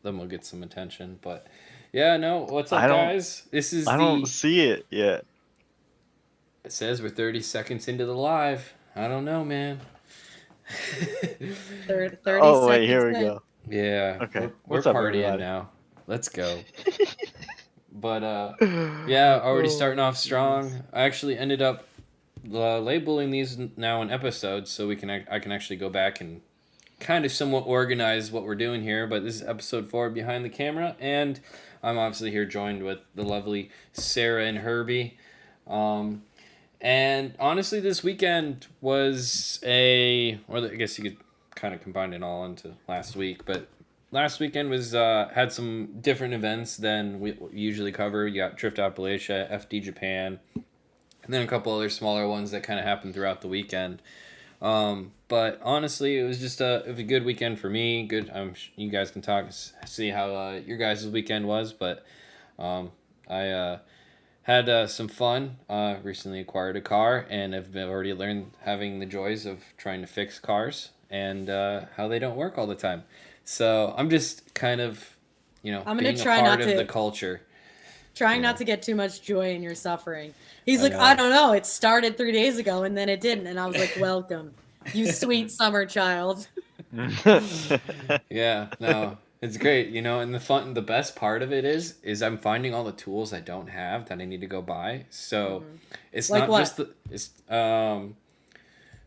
then we'll get some attention. But yeah, no, what's up, I don't guys? This is I don't the. see it yet. It says we're 30 seconds into the live. I don't know, man. 30 Oh wait, seconds here we in. go. Yeah, Okay. we're What's up, partying everybody? now. Let's go. But yeah, already starting Oh, off jeez. strong. I actually ended up labeling these now in episodes, so I can actually go back and kind of somewhat organize what we're doing here. But this is episode 4 behind the camera, and I'm obviously here joined with the lovely Sarah and Herbie. Um, and honestly, this weekend was I guess you could kind of combine it all into last week, but last weekend was had some different events than we usually cover. You got Drift Appalachia, FD Japan, and then a couple other smaller ones that kind of happened throughout the weekend. But honestly, it was a good weekend for me. Good. You guys can talk, see how your guys' weekend was, but I had some fun. Recently acquired a car, and have already learned having the joys of trying to fix cars and how they don't work all the time. So I'm just kind of, I'm gonna being a try part not of the to culture. trying You not know, to get too much joy in your suffering. He's I like, I know. don't know. It started 3 days ago and then it didn't. And I was like, welcome, you sweet summer child. Yeah, no, it's great, and the best part of it is I'm finding all the tools I don't have that I need to go buy. So Hmm. it's Like not just what? the it's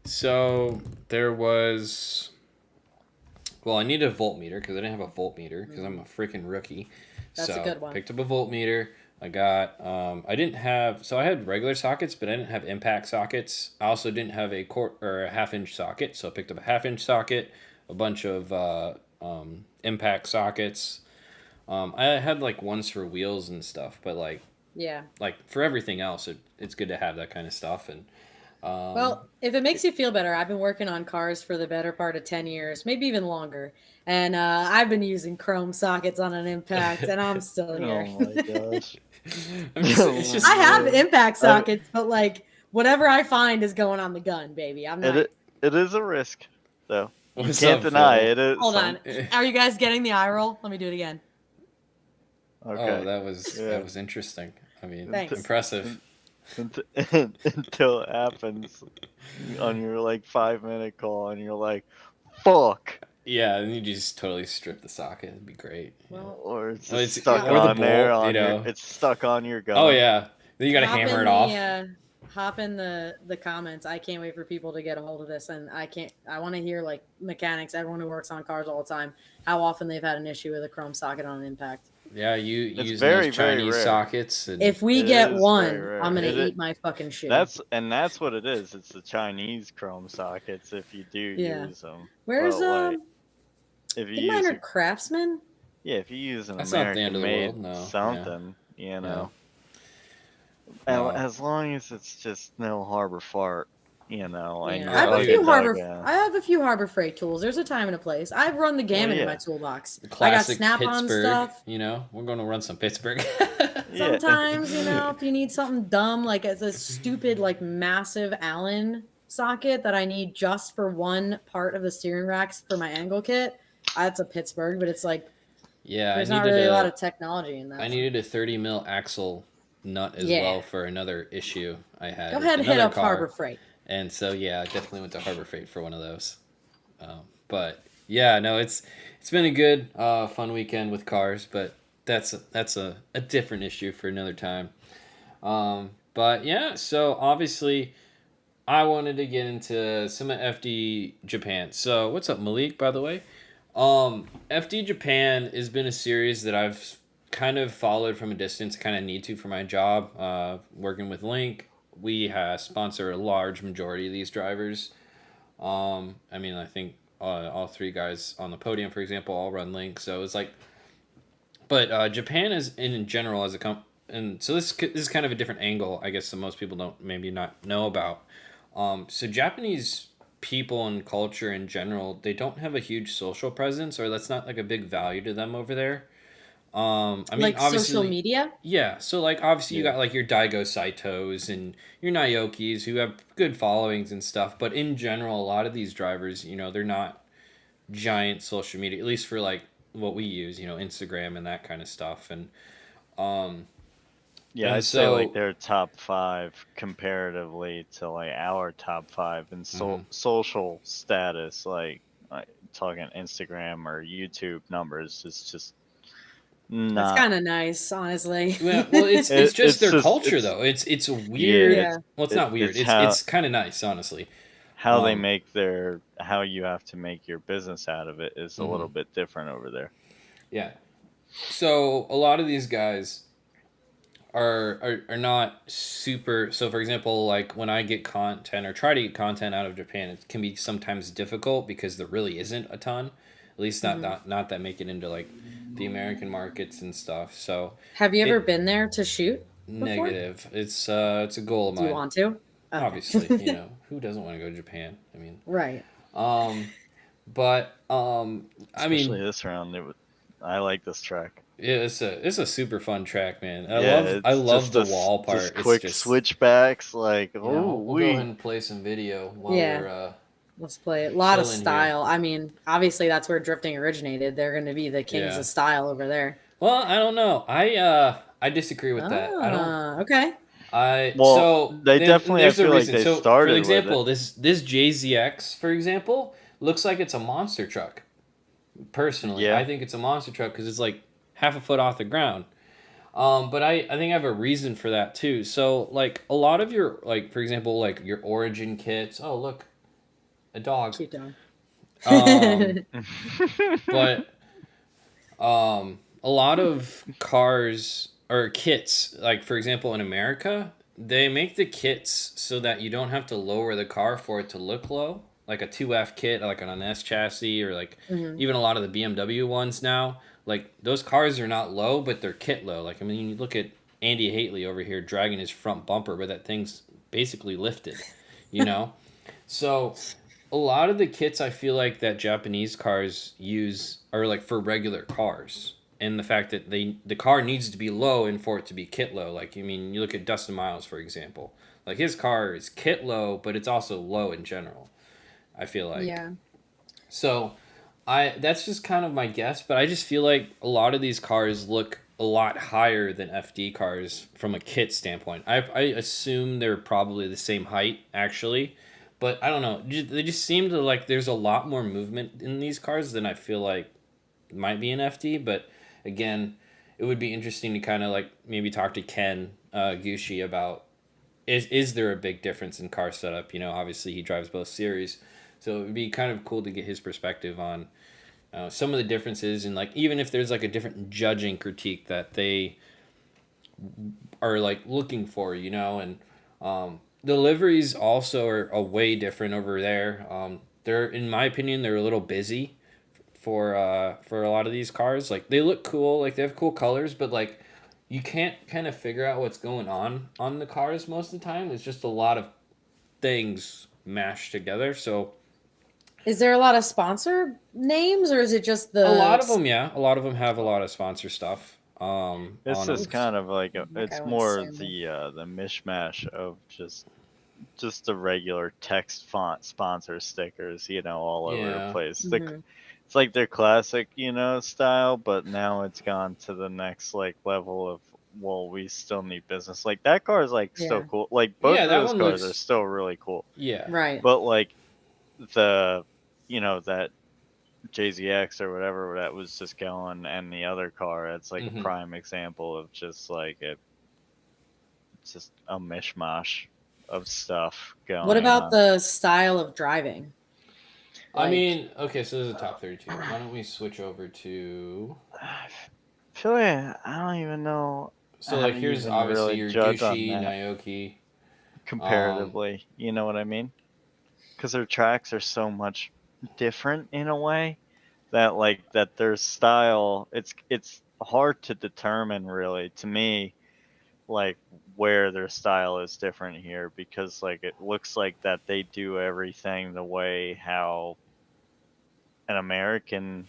so there was well, I need a voltmeter because I didn't have a voltmeter because I'm a freaking rookie. That's a So good one. picked up a voltmeter. I got I didn't have so I had regular sockets, but I didn't have impact sockets. I also didn't have a quarter or a half-inch socket, so I picked up a half-inch socket, a bunch of impact sockets. I had like ones for wheels and stuff, but Yeah. for everything else, it's good to have that kind of stuff. And Well, if it makes you feel better, I've been working on cars for the better part of 10 years, maybe even longer. And I've been using chrome sockets on an impact, and I'm still here. Oh my gosh. I'm just it's Oh I just have man. impact I sockets, but like whatever I find is going on the gun, baby. I'm not. it is a risk though. You what's can't up, deny Phil? it is Hold on. Eh, Are you guys getting the eye roll? Let me do it again. Oh, okay. that Yeah. was interesting. I mean, Until, Thanks. impressive. until, until it happens on your like 5 minute call and you're like, fuck. Yeah, and you just totally strip the socket. It'd be great. Yeah. Well, Or it's Oh, just it's stuck or the on there bolt. on your it's stuck on your Oh gun. yeah. Then you got to hop hammer in it the off. hop in the comments. I can't wait for people to get a hold of this, and I want to hear like mechanics, everyone who works on cars all the time, how often they've had an issue with a chrome socket on an impact. Yeah, you It's using those very, very Chinese rare. sockets and If we It get is very one, rare. I'm gonna eat my fucking shoe. That's what it is. It's the Chinese chrome sockets if you do Yeah. use them. Where's But like if I you think mine use are a Craftsman. if you use an that's not the end American of the made world. No. Yeah. something, Yeah. and No. as long as it's just no Harbor Fart, and Yeah, you're I have a Oh like a few yeah. harbor. dug. I have a few Harbor Freight tools. There's a time and a place. I've run the Well, gamut in my yeah, toolbox. The I got classic snap-on Pittsburgh. stuff. We're going to run some Pittsburgh. yeah. Sometimes, if you need something dumb, like it's a stupid, like massive Allen socket that I need just for one part of the steering racks for my angle kit, that's a Pittsburgh, but it's like Yeah, there's not really a lot of technology in that I one. needed a 30 mil axle nut as Yeah. well for another issue I had Go with ahead and hit another up Harbor car. Freight. And so yeah, I definitely went to Harbor Freight for one of those. But yeah, no, it's been a good fun weekend with cars, but that's a different issue for another time. But yeah, so obviously I wanted to get into some of FD Japan. So what's up, Malik, by the way? FD Japan has been a series that I've kind of followed from a distance, kind of need to for my job. Working with Link, we sponsor a large majority of these drivers. I mean, I think all three guys on the podium, for example, all run Link. So it's like, but Japan is in general as a and so this is kind of a different angle, I guess, that most people don't maybe not know about. So Japanese people and culture in general, they don't have a huge social presence, or that's not like a big value to them over there. I mean, Like social obviously, media? yeah. So like, obviously, you Yeah. got like your Daigo Saitos and your Naokis who have good followings and stuff. But in general, a lot of these drivers, they're not giant social media. At least for like what we use, Instagram and that kind of stuff, um Yeah, and I'd say like so their top 5 comparatively to like our top 5 in mhm. social status, like talking Instagram or YouTube numbers is just That's not. kind of nice, honestly. Yeah, well, it's just It's their just culture though. It's a yeah, weird. Yeah. Well, it's not weird. it's It's kind of nice, honestly. how they Um, make how you have to make your business out of it is a mhm. little bit different over there. Yeah. So a lot of these guys are not super. So for example, like when I get content or try to get content out of Japan, it can be sometimes difficult because there really isn't a ton. At least not Mhm. not not that make it into like the American markets and stuff. So Have you ever it been there to shoot before? negative. It's a goal of Do you mine. want to? Okay. Obviously, who doesn't want to go to Japan? I mean, Right. um, but I Especially mean, this round, I like this track. yeah, it's a super fun track, man. I Yeah, love I it's love just the wall just part. It's quick just switchbacks. Like, yeah. oh, We'll go ahead we. and play some video while Yeah. we're Let's play it. A lot of chilling here. style. I mean, obviously that's where drifting originated. They're going to be the kings Yeah. of style over there. Well, I don't know. I disagree with that. I don't. Ah, okay. I Well, so they definitely. I there's a feel like reason. they So for started with it. example, this JZX, for example, looks like it's a monster truck. Personally, Yeah. I think it's a monster truck because it's like half a foot off the ground. But I think I have a reason for that too. So like a lot of your like for example like your origin kits. Oh look, a dog. Cute dog. Um, but a lot of cars or kits like for example in America they make the kits so that you don't have to lower the car for it to look low. Like a 2F kit, like on an S chassis, or like Mhm. even a lot of the BMW ones now. Like those cars are not low, but they're kit low. Like I mean, you look at Andy Haley over here dragging his front bumper, but that thing's basically lifted, you know. So a lot of the kits I feel like that Japanese cars use are like for regular cars. And the fact that the car needs to be low and for it to be kit low. Like I mean, you look at Dustin Miles for example. Like his car is kit low, but it's also low in general. I feel like. Yeah. So I that's just kind of my guess, but I just feel like a lot of these cars look a lot higher than FD cars from a kit standpoint. I assume they're probably the same height actually, but I don't know. They just seem to like there's a lot more movement in these cars than I feel like might be an FD. But again, it would be interesting to kind of like maybe talk to Ken Gucci about is there a big difference in car setup? Obviously he drives both series, so it would be kind of cool to get his perspective on some of the differences and like even if there's like a different judging critique that they are like looking for, and the liveries also are a way different over there. They're in my opinion they're a little busy for a lot of these cars. Like they look cool, like they have cool colors, but like you can't kind of figure out what's going on the cars most of the time. It's just a lot of things mashed together. So Is there a lot of sponsor names, or is it just a lot of the? them, yeah, a lot of them have a lot of sponsor stuff It's on just them. kind of like Like I it's went to more Samuel. the mishmash of just the regular text font sponsor stickers, all over the Yeah. place. Mhm. It's like their classic, style, but now it's gone to the next like level of, well, we still need business. Like that car is like still Yeah. cool. Like both Yeah, of that those one cars are looks. still really cool. Yeah. Right. But like the that JZX or whatever that was just going, and the other car, it's like a Hmm. prime example of just like it's just a mishmash of stuff What going about on. the style of driving? I Like, mean, okay, so there's a top 32. Why don't we switch over to. I feel like I don't even know So, how like, to here's even obviously really your judge on Gucci, that Naoki. Um, comparatively. You know what I mean? Because their tracks are so much different in a way that that their style, it's hard to determine really to me, like where their style is different here, because like it looks like that they do everything the way how an American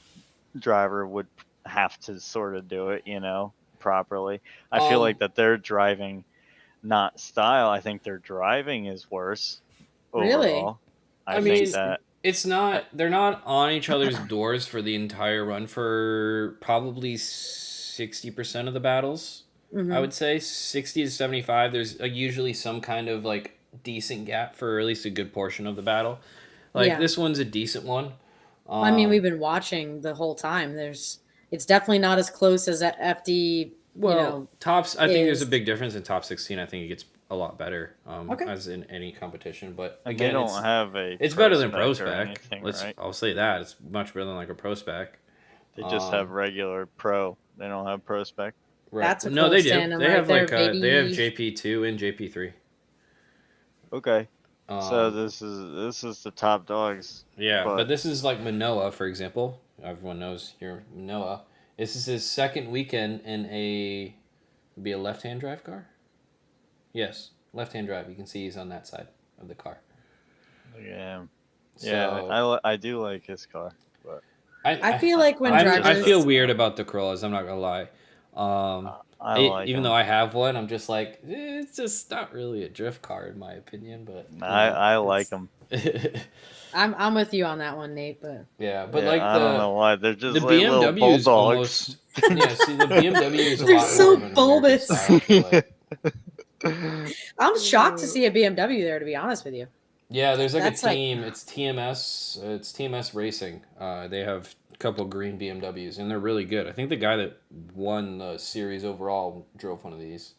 driver would have to sort of do it, properly. I feel like um, that they're driving, not style. I think their driving is worse really? overall. I I think mean, Interesting. that. It's not. They're not on each other's doors for the entire run for probably 60% of the battles. I Hmm. would say 60 to 75. There's usually some kind of like decent gap for at least a good portion of the battle. Like Yeah. this one's a decent one. I mean, we've Um, been watching the whole time. It's definitely not as close as that FD, well, tops. I think there's a is. big difference in top 16. I think it gets a lot better, Okay. as in any competition. But And they again, don't have a it's pro better than pro spec or spec. anything, right? I'll say that it's much better than like a pro spec. They just have regular pro. They don't have pro spec. Right. That's a No, they close do. tandem They right have there, like they have baby. JP2 and JP3. Okay. So Um, this is the top dogs. yeah, but But this is like Manoa, for example. Everyone knows here Manoa. This is his second weekend in be a left-hand drive car. Yes, left-hand drive. You can see he's on that side of the car. yeah, So I do like his car, but I feel like when I'm I just feel drivers, weird about the Corollas. I'm not gonna lie. I like Even him. though I have one, I'm just like it's just not really a drift car in my opinion. But I like them. I'm with you on that one, Nate. But Yeah, but Yeah, like I don't know why they're the just like little BMW is bulldogs. almost yeah. See, the BMW is a they're lot more so of an American bulbous. style. I feel like. I'm shocked to see a BMW there. To be honest with you, Yeah, there's like a that's like team. It's TMS. It's TMS Racing. They have a couple green BMWs, and they're really good. I think the guy that won the series overall drove one of these,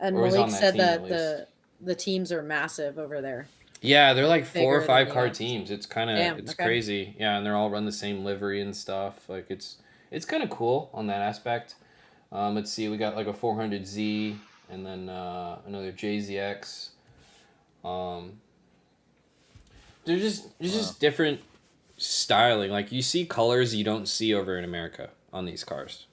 and or was Malik on that said team at that least. the teams are massive over there. Yeah, they're like 4 or Bigger than 5 the car US. teams. It's Damn, it's okay. crazy. Yeah, and they're all run the same livery and stuff. Like it's kind of cool on that aspect. Let's see, we got like a 400Z and then another JZX. Um, there's Wow. just different styling. Like you see colors you don't see over in America on these cars.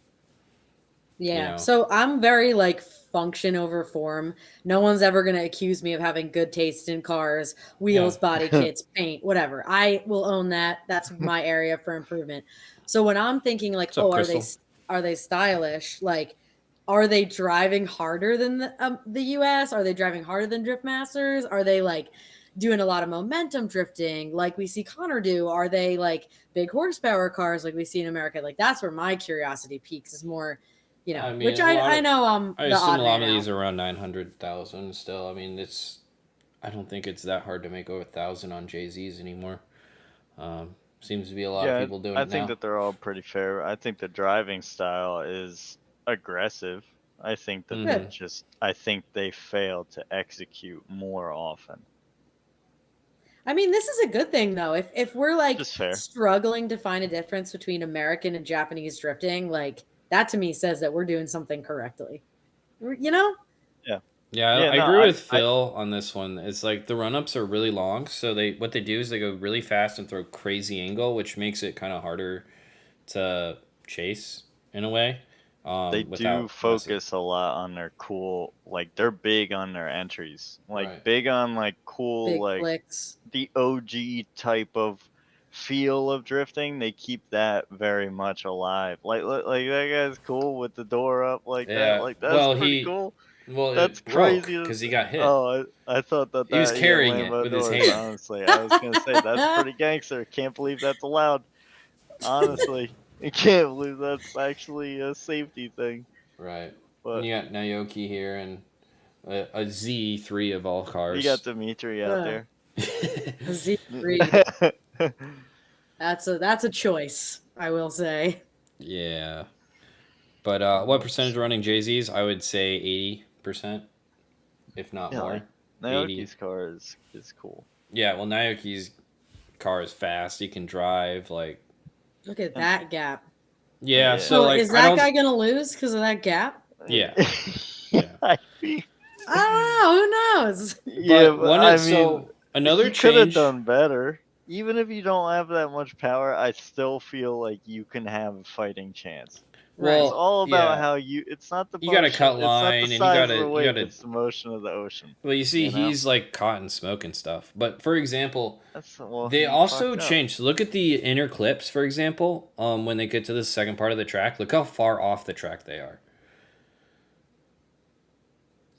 Yeah. know? So I'm very like function over form. No one's ever going to accuse me of having good taste in cars, wheels, Yeah. body kits, paint, whatever. I will own that. That's my area for improvement. So when I'm thinking like, What's up, oh, Crystal? are they stylish? Like, are they driving harder than the US? Are they driving harder than Drift Masters? Are they like doing a lot of momentum drifting like we see Connor do? Are they like big horsepower cars like we see in America? Like that's where my curiosity peaks is more, I mean, which a lot I of know I'm I the assume odd a lot man of these out. are around 900,000 still. I mean, I don't think it's that hard to make over 1,000 on JZs anymore. Seems to be a lot of Yeah, people doing I it think now. that they're all pretty fair. I think the driving style is aggressive. I think that they're Hmm. Good. just I think they fail to execute more often. I mean, this is a good thing though. If we're like Just fair. struggling to find a difference between American and Japanese drifting, like that to me says that we're doing something correctly. You know? Yeah. Yeah, Yeah, I no, agree with I Phil on this one. It's like the run ups are really long, so what they do is they go really fast and throw crazy angle, which makes it kind of harder to chase in a way. they do Without messing. focus a lot on their cool, like they're big on their entries. Like Right. big on like cool, Big like flicks. the OG type of feel of drifting. They keep that very much alive. Like that guy's cool with the door up like that. Yeah. Like that's pretty cool. That's It broke crazy. because he got hit. Oh, I thought that He was he got carrying landed it by with his doors. hand. Honestly, I was gonna say that's pretty gangster. Can't believe that's allowed. Honestly, I can't believe that's actually a safety thing. Right. And But you got Naoki here and a Z3 of all we got cars. Dimitri out Uh, there. Z3. That's a choice, I will say. Yeah. But what percentage running JZs? I would say 80%, if not Yeah, more. like 80. Naoki's car is cool. Yeah, well, Naoki's car is fast. He can drive. Like, Look at that gap. yeah. Yeah. So So like, is I that don't. guy gonna lose because of that gap? Yeah. Yeah. I mean, I don't know. Who knows? yeah, But but one I is mean, another he could have change. done better. Even if you don't have that much power, I still feel like you can have a fighting chance. Right. It's Well, all about yeah. how it's not the You got to motion, cut it's not the line, and size of the you got wave, to. it's the motion of the ocean. Well, you see, You know? he's like caught in smoke and stuff. But for example, Well, they he also fucked up. changed. Look at the inner clips, for example. When they get to the second part of the track, look how far off the track they are.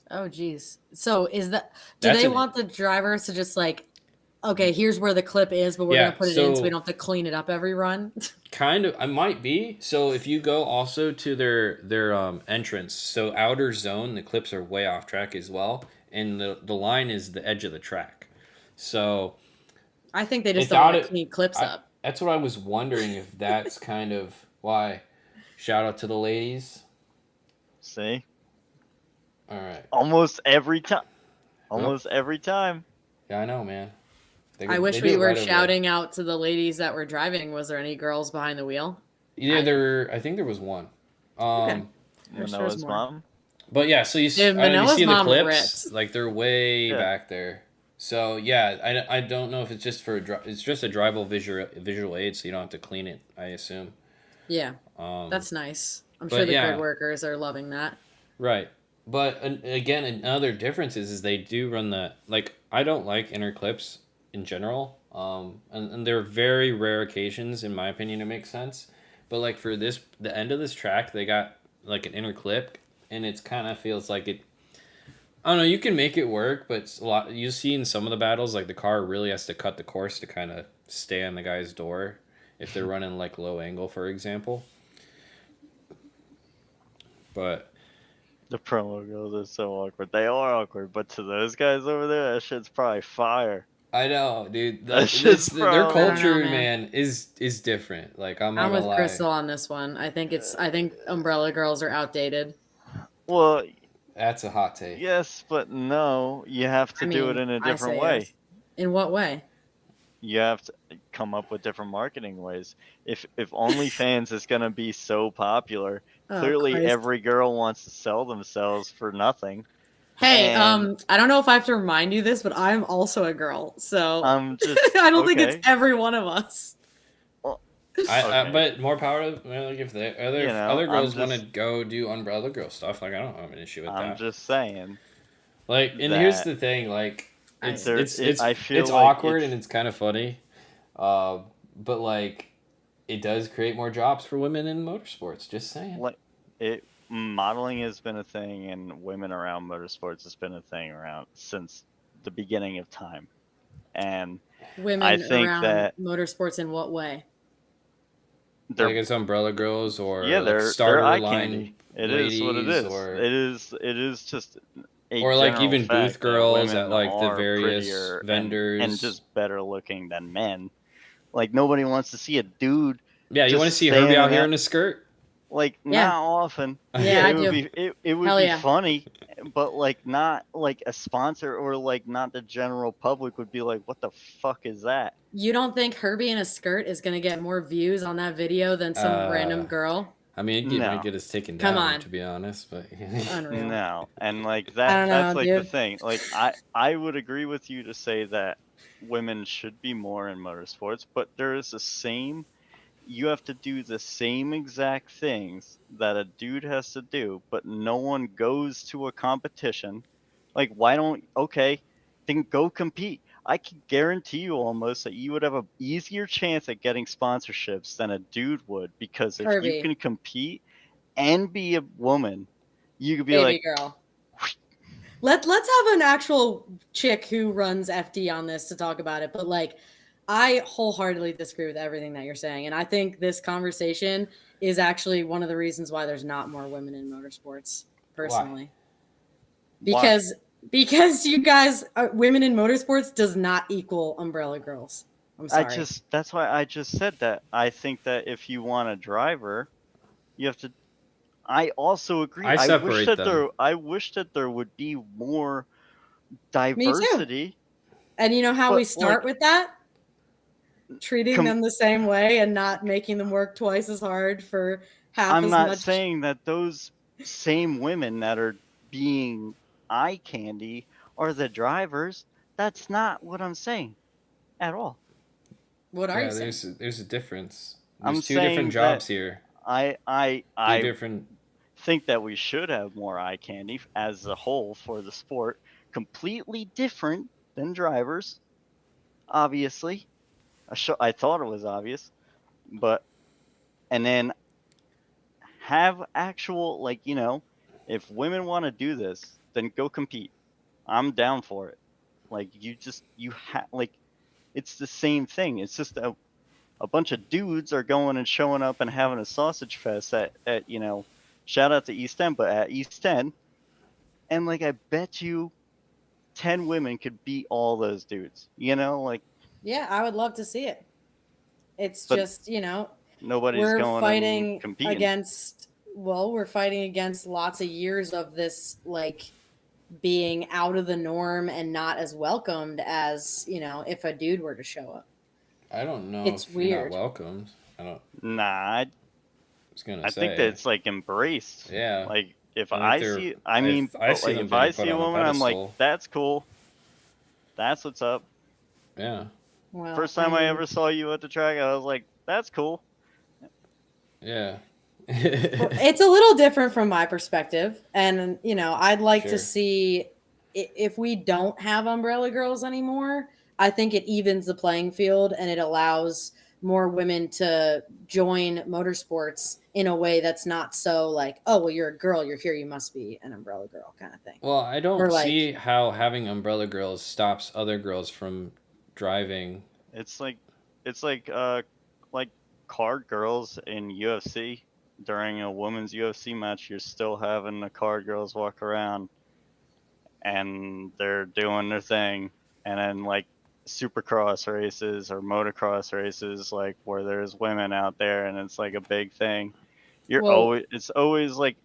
Oh geez. So is that do That's they an- want the drivers to just like Okay, here's where the clip is, but we're Yeah, gonna put it in so we so don't have to clean it up every run. kind of, I might be. So if you go also to their entrance, so outer zone, the clips are way off track as well, and the line is the edge of the track. So I think they I just don't thought want to it. clean clips I up. That's what I was wondering if that's kind of why. Shout out to the ladies. See, All right. almost every time. Nope. Almost every time. Yeah, I know, man. I wish we were shouting out to the ladies that were driving. Was there any girls behind the wheel? Yeah, I think there was one. Okay. Manoa's mom. But yeah, so you Dude, I don't know, you Manoa's see the mom clips, ripped. like they're way Yeah. back there. So yeah, I don't know if it's just for it's just a drivable visual aid, so you don't have to clean it. I assume. Yeah, that's nice. I'm but sure the yeah. grid workers are loving that. Right. But again, another difference is they do run the like I don't like inner clips in general. And there are very rare occasions, in my opinion, it makes sense. But like for the end of this track, they got like an inner clip, and it's kind of feels like it. I don't know. You can make it work, but it's a lot. You see in some of the battles, like the car really has to cut the course to kind of stay on the guy's door if they're running like low angle, for example. But the promo girls are so awkward. They are awkward, but to those guys over there, that shit's probably fire. I know, dude. That shit's Their probably... culture, know, man, is different. Like I'm with lie. Crystal on this one. I think Umbrella Girls are outdated. Well, that's a hot take. Yes, but no. You have to do it in a different way. Yes. In what way? You have to come up with different marketing ways. If OnlyFans is gonna be so popular, clearly every girl wants to sell themselves for nothing. Hey, I don't know if I have to remind you this, but I'm also a girl, so I'm just. I don't think it's every one of us. Well, but more power to like if the other girls want to go do Umbrella Girl stuff, like I don't have an issue with that. I'm just saying. Like, and here's the thing, like it's awkward and it's kind of funny, but like it does create more jobs for women in motorsports. Just saying. Like modeling has been a thing, and women around motorsports has been a thing around since the beginning of time. And women I think around that motorsports in what way? Like it's Umbrella Girls or they're starter eye line candy. It is what it is. Or, it is just or like even booth girls at like the various vendors and just better looking than men. Like nobody wants to see a dude. Yeah, you want to see Herbie out here in a skirt? Like not often. Yeah, it would be it would be funny, but like not like a sponsor or like not the general public would be like, what the fuck is that? You don't think Herbie in a skirt is gonna get more views on that video than some random girl? I mean, it might get us taken down, to be honest, but unreal. No, and like that's like the thing. Like I would agree with you to say that women should be more in motorsports, but there is the same. You have to do the same exact things that a dude has to do, but no one goes to a competition. Like, why don't, then go compete. I can guarantee you almost that you would have an easier chance at getting sponsorships than a dude would, because if you can compete and be a woman, you could be baby girl. Let's have an actual chick who runs FD on this to talk about it, but like, I wholeheartedly disagree with everything that you're saying. And I think this conversation is actually one of the reasons why there's not more women in motorsports, personally. Why? Because you guys, women in motorsports does not equal Umbrella Girls. I'm sorry. That's why I just said that. I think that if you want a driver, you have to. I also agree. I wish that there would be more diversity. Me too. And you know how we start with that? Treating them the same way and not making them work twice as hard for half as much. I'm not saying that those same women that are being eye candy are the drivers. That's not what I'm saying at all. What are you saying? There's a difference. There's two different jobs here. I think that we should have more eye candy as a whole for the sport. Completely different than drivers, obviously. I thought it was obvious, and then have actual, like, if women want to do this, then go compete. I'm down for it. Like, it's the same thing. It's just a bunch of dudes are going and showing up and having a sausage fest at shout out to East End, but at East End, and like I bet you 10 women could beat all those dudes. Like, Yeah, I would love to see it. It's but just, nobody's we're going and fighting competing. against, well, we're fighting against lots of years of this, like, being out of the norm and not as welcomed as, if a dude were to show up. I don't know It's if you're not weird. welcomed. I Nah, was gonna I think that say. it's like embraced. Yeah. Like if I think I they're. see, I mean, I but see like them if being I put see a on a woman, I'm like, pedestal. that's cool. That's what's up. Yeah. Well, First time I ever saw you at the track, I was like, that's cool. Yeah. it's a little different from my perspective. And, I'd like Sure. to see if we don't have umbrella girls anymore, I think it evens the playing field and it allows more women to join motorsports in a way that's not so like, oh, well, you're a girl, you're here, you must be an umbrella girl kind of thing. Well, I Or don't like, see how having umbrella girls stops other girls from driving. It's like card girls in UFC. During a women's UFC match, you're still having the card girls walk around and they're doing their thing. And then like supercross races or motocross races, like where there's women out there and it's like a big thing. well, It's always like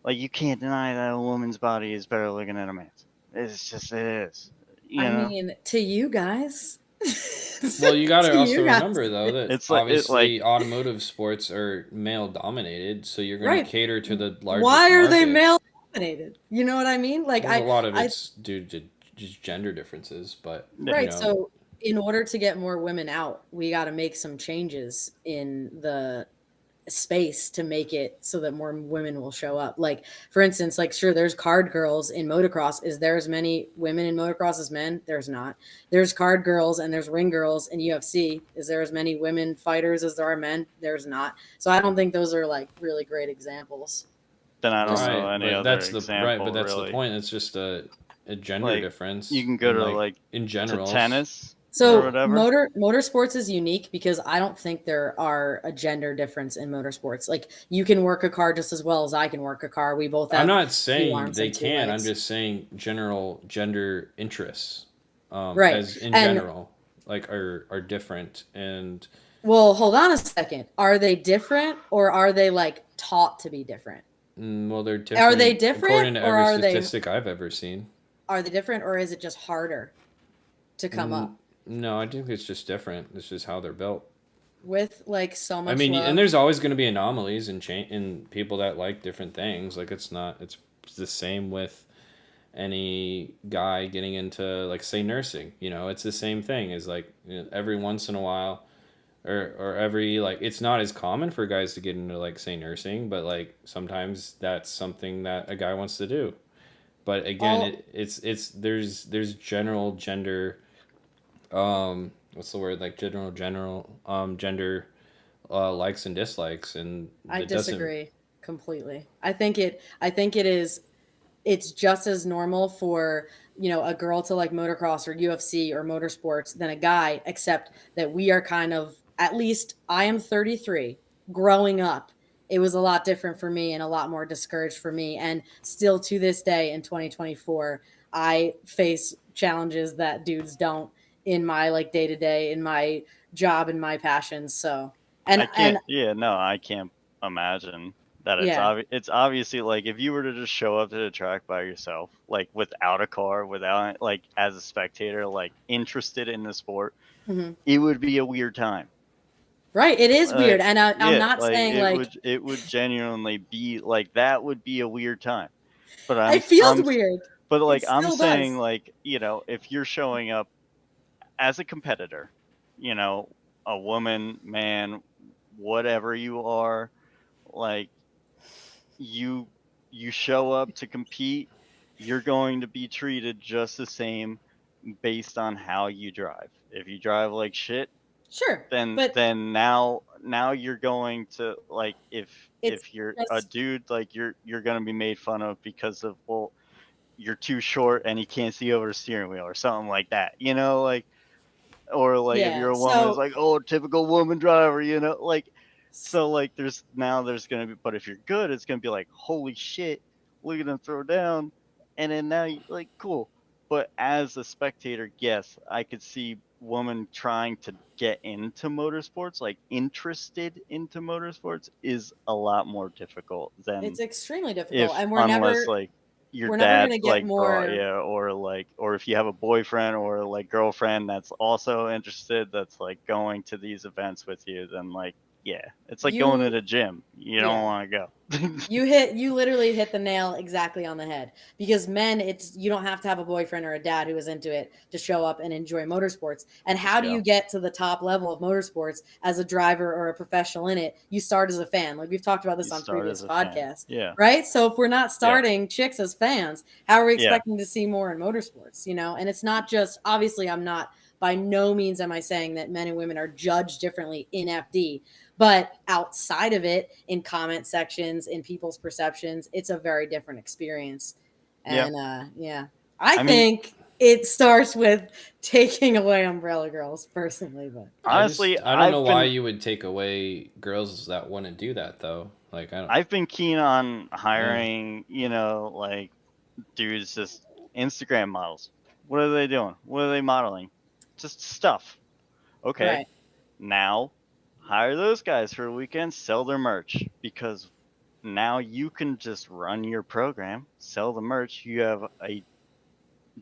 you can't deny that a woman's body is better looking than a man's. It's just, it is. I mean, to you guys. Well, you got to To also you guys. remember though that It's obviously automotive sports are male dominated, so you're going to Right. cater to the largest Why are they market. male dominated? You know what I mean? Like Well, a lot of I it's due to just gender differences, but right. So in order to get more women out, we got to make some changes in the space to make it so that more women will show up. Like for instance, like sure, there's card girls in motocross. Is there as many women in motocross as men? There's not. There's card girls and there's ring girls in UFC. Is there as many women fighters as there are men? There's not. So I don't think those are like really great examples. Then I don't Just- know right, any but other that's the example. right, but that's really. the point. It's just a gender Like, difference. You can go and, to like in to general tennis or So whatever. motorsports is unique because I don't think there are a gender difference in motorsports. Like you can work a car just as well as I can work a car. We both have I'm not two saying arms they and two can. I'm legs. just saying general gender interests, Right. as in And- general, like are different. And Well, hold on a second. Are they different or are they like taught to be different? well, they're different. Are they different according to or every are they statistic I've ever seen? are they different or is it just harder to come up No, I think it's just different. It's just how they're built. with like so much I mean, love? and there's always going to be anomalies in people that like different things. Like it's the same with any guy getting into like say nursing. It's the same thing. Is like every once in a while, or every like it's not as common for guys to get into like say nursing, but like sometimes that's something that a guy wants to do. But again, there's general gender. What's the word, like general gender likes and dislikes, and I it doesn't. disagree completely. I think it is it's just as normal for a girl to like motocross or UFC or motorsports than a guy, except that we are kind of, at least I am 33. Growing up, it was a lot different for me and a lot more discouraged for me, and still to this day in 2024 I face challenges that dudes don't in my like day to day, in my job, in my passions. So and I can't. and I can't imagine that yeah, it's obviously like if you were to just show up to the track by yourself, like without a car, without like as a spectator, like interested in the sport, mhm. it would be a weird time. Right, it is weird, and I'm not saying it would genuinely be like that would be a weird time. But it feels weird. But like It I'm still saying, does. like if you're showing up as a competitor, a woman, man, whatever you are, like you show up to compete, you're going to be treated just the same based on how you drive. If you drive like shit, Sure, but then now you're going to like it's if you're a just dude, like you're going to be made fun of because of, well, you're too short and you can't see over the steering wheel or something like that. Like or like if Yeah. you're a woman, it's So like, oh, typical woman driver, like. So like there's gonna be, but if you're good, it's gonna be like, holy shit, look at him throw down, and then now you like cool. But as a spectator, yes, I could see women trying to get into motorsports, like interested into motorsports, is a lot more difficult than it's extremely difficult, if and unless like your we're never dad gonna get like brought more. you, or like, or if you have a boyfriend or like girlfriend that's also interested, that's like going to these events with you, then like, yeah, it's like going to You the gym, you don't Yeah. want to go. You literally hit the nail exactly on the head, because men, it's, you don't have to have a boyfriend or a dad who is into it to show up and enjoy motorsports. And how do Yeah, you get to the top level of motorsports as a driver or a professional in it? You start as a fan. Like we've talked about you this on start previous as a fan. podcasts, Yeah, right? So if we're not yeah, starting chicks as fans, how are we yeah, expecting to see more in motorsports, And it's not just, obviously, I'm not, by no means am I saying that men and women are judged differently in FD. But outside of it, in comment sections, in people's perceptions, it's a very different experience. yeah. And yeah, I I mean, think it starts with taking away Umbrella Girls, personally. But honestly, I don't know why you would take away girls that want to do that though. Like I don't. I've been keen on Yeah. hiring, like dudes, just Instagram models. What are they doing? What are they modeling? Just stuff. Okay, right, now hire those guys for a weekend, sell their merch, because now you can just run your program, sell the merch. You have a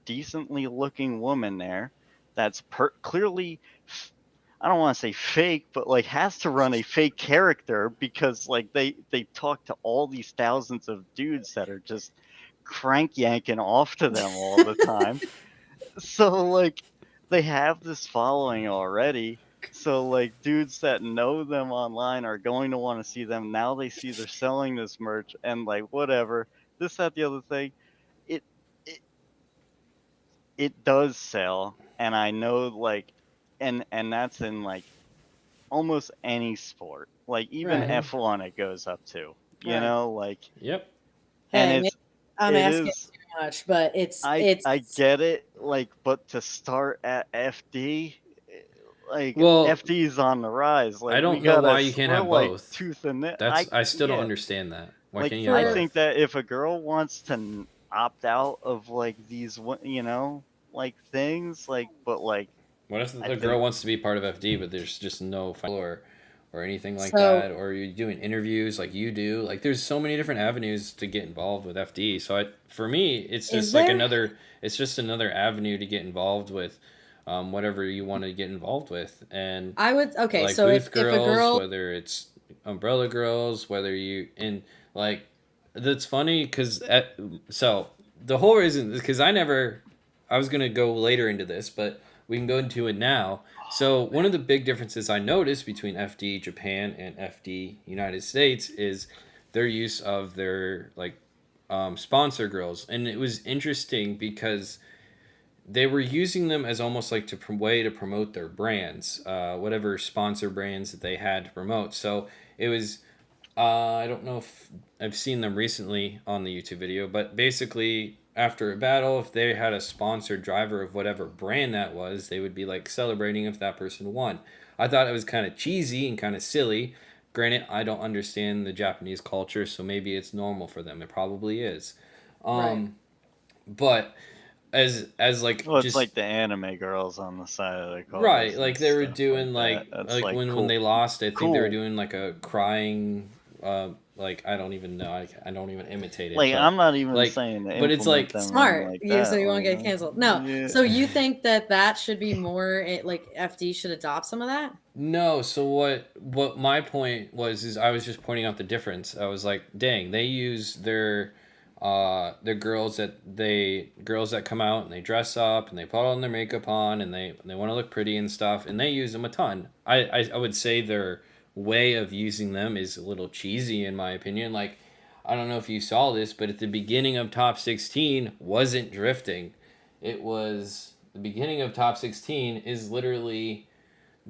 decently looking woman there that's clearly, I don't want to say fake, but like has to run a fake character, because like they talk to all these thousands of dudes that are just crank yanking off to them all the time. So like they have this following already. So like dudes that know them online are going to want to see them. Now they see they're selling this merch, and like whatever, this, that, the other thing. It it it does sell, and I know like, and that's in like almost any sport. Like even right. Mhm. F1 it goes up to. Right. Like, Yep. and Hey, maybe I'm it asking is too much, but it's I it's get it, like, but to start at FD, like Well, FD's on the rise. I Like don't know why you can't we're have like both. tooth and nail. I still don't Yeah, understand that. Why like can't you have I for think both? that if a girl wants to opt out of like these, like things, like, but like What if I the think girl wants to be part of FD, but there's just no or anything like so that, or you're doing interviews like you do? Like, there's so many different avenues to get involved with FD. So for me, it's is just like there? another avenue to get involved with, whatever you want to get involved with, and I would, okay. like So booth if a girls, girl, whether it's umbrella girls, whether you in like that's funny because so the whole reason because I was gonna go later into this, but we can go into it now. So one of the big differences I noticed between FD Japan and FD United States is their use of their like sponsor girls, and it was interesting because they were using them as almost like way to promote their brands, whatever sponsor brands that they had to promote. So it was, I don't know if I've seen them recently on the YouTube video, but basically after a battle, if they had a sponsored driver of whatever brand that was, they would be like celebrating if that person won. I thought it was kind of cheesy and kind of silly. Granted, I don't understand the Japanese culture, so maybe it's normal for them. It probably is. right? Um, but as like well, it's just like the anime girls on the side of the right, cars and like they were stuff like doing that. That's like like when cool, they lost, I think they were cool. doing like a crying, like I don't even know, I don't even imitate it, Like I'm not even like, saying to but it's implement like them in Smart. like You so that. you won't Like, get canceled. No. yeah. So you think that should be more, like FD should adopt some of that? no. So what my point was is I was just pointing out the difference. I was like, dang, they use their girls that come out and they dress up and they put on their makeup on and they want to look pretty and stuff and they use them a ton. I would say their way of using them is a little cheesy in my opinion. Like I don't know if you saw this, but at the beginning of Top 16 wasn't drifting. It was the beginning of Top 16 is literally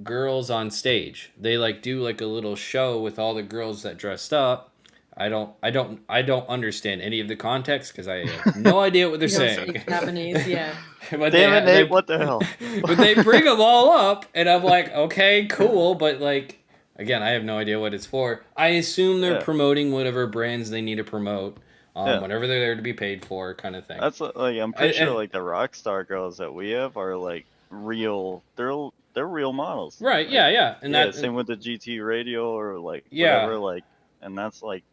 girls on stage. They like do like a little show with all the girls that dressed up. I don't understand any of the context because I have no idea what they're You don't saying. speak Japanese, yeah. But Damn it, Nate! What the hell? but they bring them all up, and I'm like, okay, cool, but like, again, I have no idea what it's for. I assume they're Yeah. promoting whatever brands they need to promote, Yeah. whatever they're there to be paid for, kind of thing. That's like I'm pretty sure And- like the rock star girls that we have are like real. They're real models. right? Like, Yeah, and yeah. that Same with the GT radio or like Yeah. whatever. Like, and that's like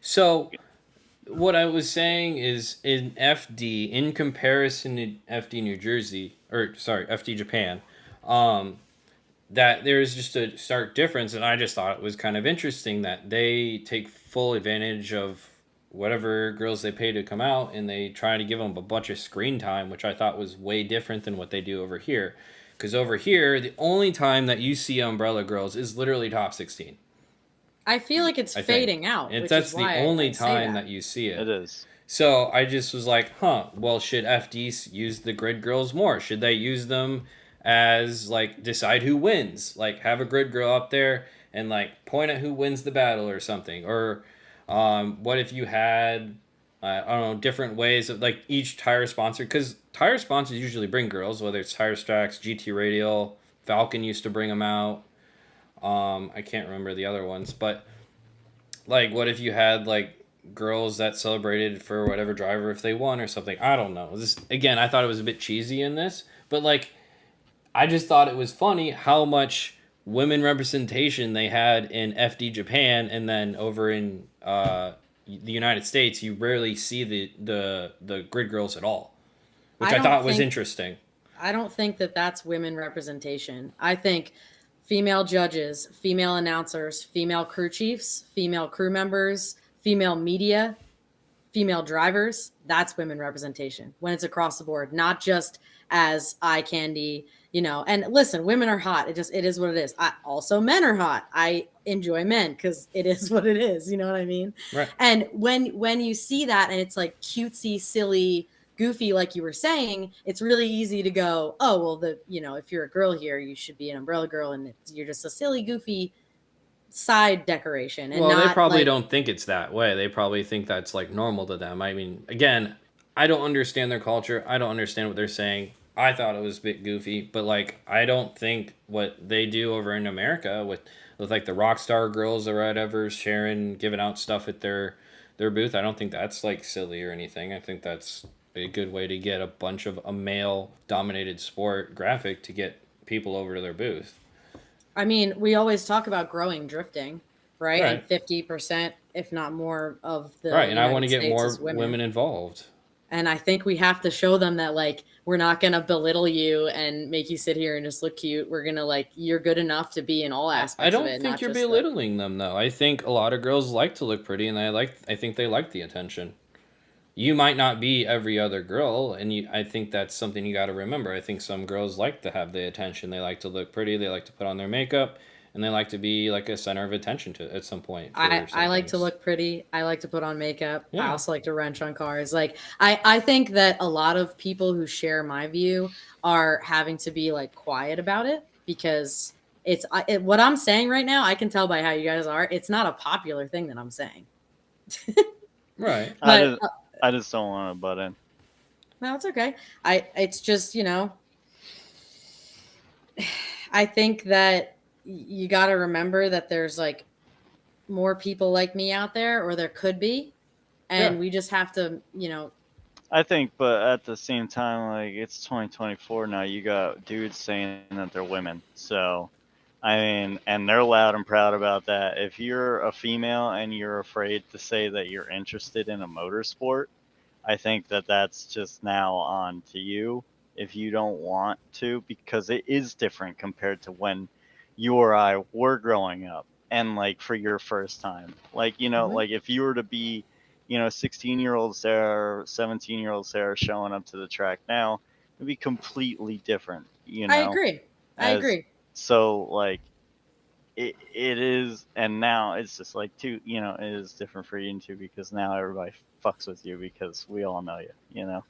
So what I was saying is in FD, in comparison to FD New Jersey, or sorry, FD Japan, that there's just a stark difference, and I just thought it was kind of interesting that they take full advantage of whatever girls they pay to come out, and they try to give them a bunch of screen time, which I thought was way different than what they do over here. Because over here, the only time that you see Umbrella Girls is literally top 16. I feel like it's I think. fading out. And which that's is the why only I say time that. that you see it. it is. So I just was like, well, should FD use the grid girls more? Should they use them as, like, decide who wins? Like, have a grid girl up there and, like, point at who wins the battle or something. Or what if you had, I don't know, different ways of, like, each tire sponsor? Because tire sponsors usually bring girls, whether it's Tire Stacks, GT Radial, Falcon used to bring them out. I can't remember the other ones. But, like, what if you had, like, girls that celebrated for whatever driver if they won or something? I don't know. This, again, I thought it was a bit cheesy in this, but like I just thought it was funny how much women representation they had in FD Japan, and then over in the United States you rarely see the grid girls at all, which I thought was interesting. I don't think that that's women representation. I think female judges, female announcers, female crew chiefs, female crew members, female media, female drivers, that's women representation when it's across the board, not just as eye candy, and listen, women are hot. It is what it is. Also, men are hot. I enjoy men because it is what it is. You know what I mean? Right. And when you see that and it's like cutesy, silly, goofy, like you were saying, it's really easy to go, oh, well, if you're a girl here, you should be an umbrella girl, and you're just a silly, goofy side decoration. And well, they probably like, don't think it's that way. They probably think that's like normal to them. I mean, again, I don't understand their culture. I don't understand what they're saying. I thought it was a bit goofy, but like I don't think what they do over in America with like the Rockstar girls or whatever, Sharon giving out stuff at their booth, I don't think that's like silly or anything. I think that's a good way to get a bunch of a male dominated sport graphic to get people over to their booth. I mean, we always talk about growing drifting, right? Right. And 50%, if not more, of the Right, and I want to United get more States is women involved. And I think we have to show them that, like, we're not going to belittle you and make you sit here and just look cute. We're going to, like, you're good enough to be in all aspects I don't of it. think you're belittling them, though. I think a lot of girls like to look pretty, and I think they like the attention. You might not be every other girl, and I think that's something you got to remember. I think some girls like to have the attention. They like to look pretty. They like to put on their makeup, and they like to be like a center of attention to at some point. I like to look pretty. I like to put on makeup. Yeah. I also like to wrench on cars. Like, I think that a lot of people who share my view are having to be like quiet about it, because what I'm saying right now, I can tell by how you guys are. It's not a popular thing that I'm saying. Right. But, I just don't want to butt in. No, it's okay. It's just, I think that you got to remember that there's like more people like me out there, or there could be, and we just have to, I think, but at the same time, like, it's 2024 now. You got dudes saying that they're women. So, I mean, and they're loud and proud about that. If you're a female and you're afraid to say that you're interested in a motorsport, I think that that's just now on to you if you don't want to, because it is different compared to when you or I were growing up and like for your first time. Like, like if you were to be, 16-year-old Sarah or 17-year-old Sarah showing up to the track now, it'd be completely different, I agree. So like it is, and now it's just like too, it is different for you too, because now everybody fucks with you because we all know you.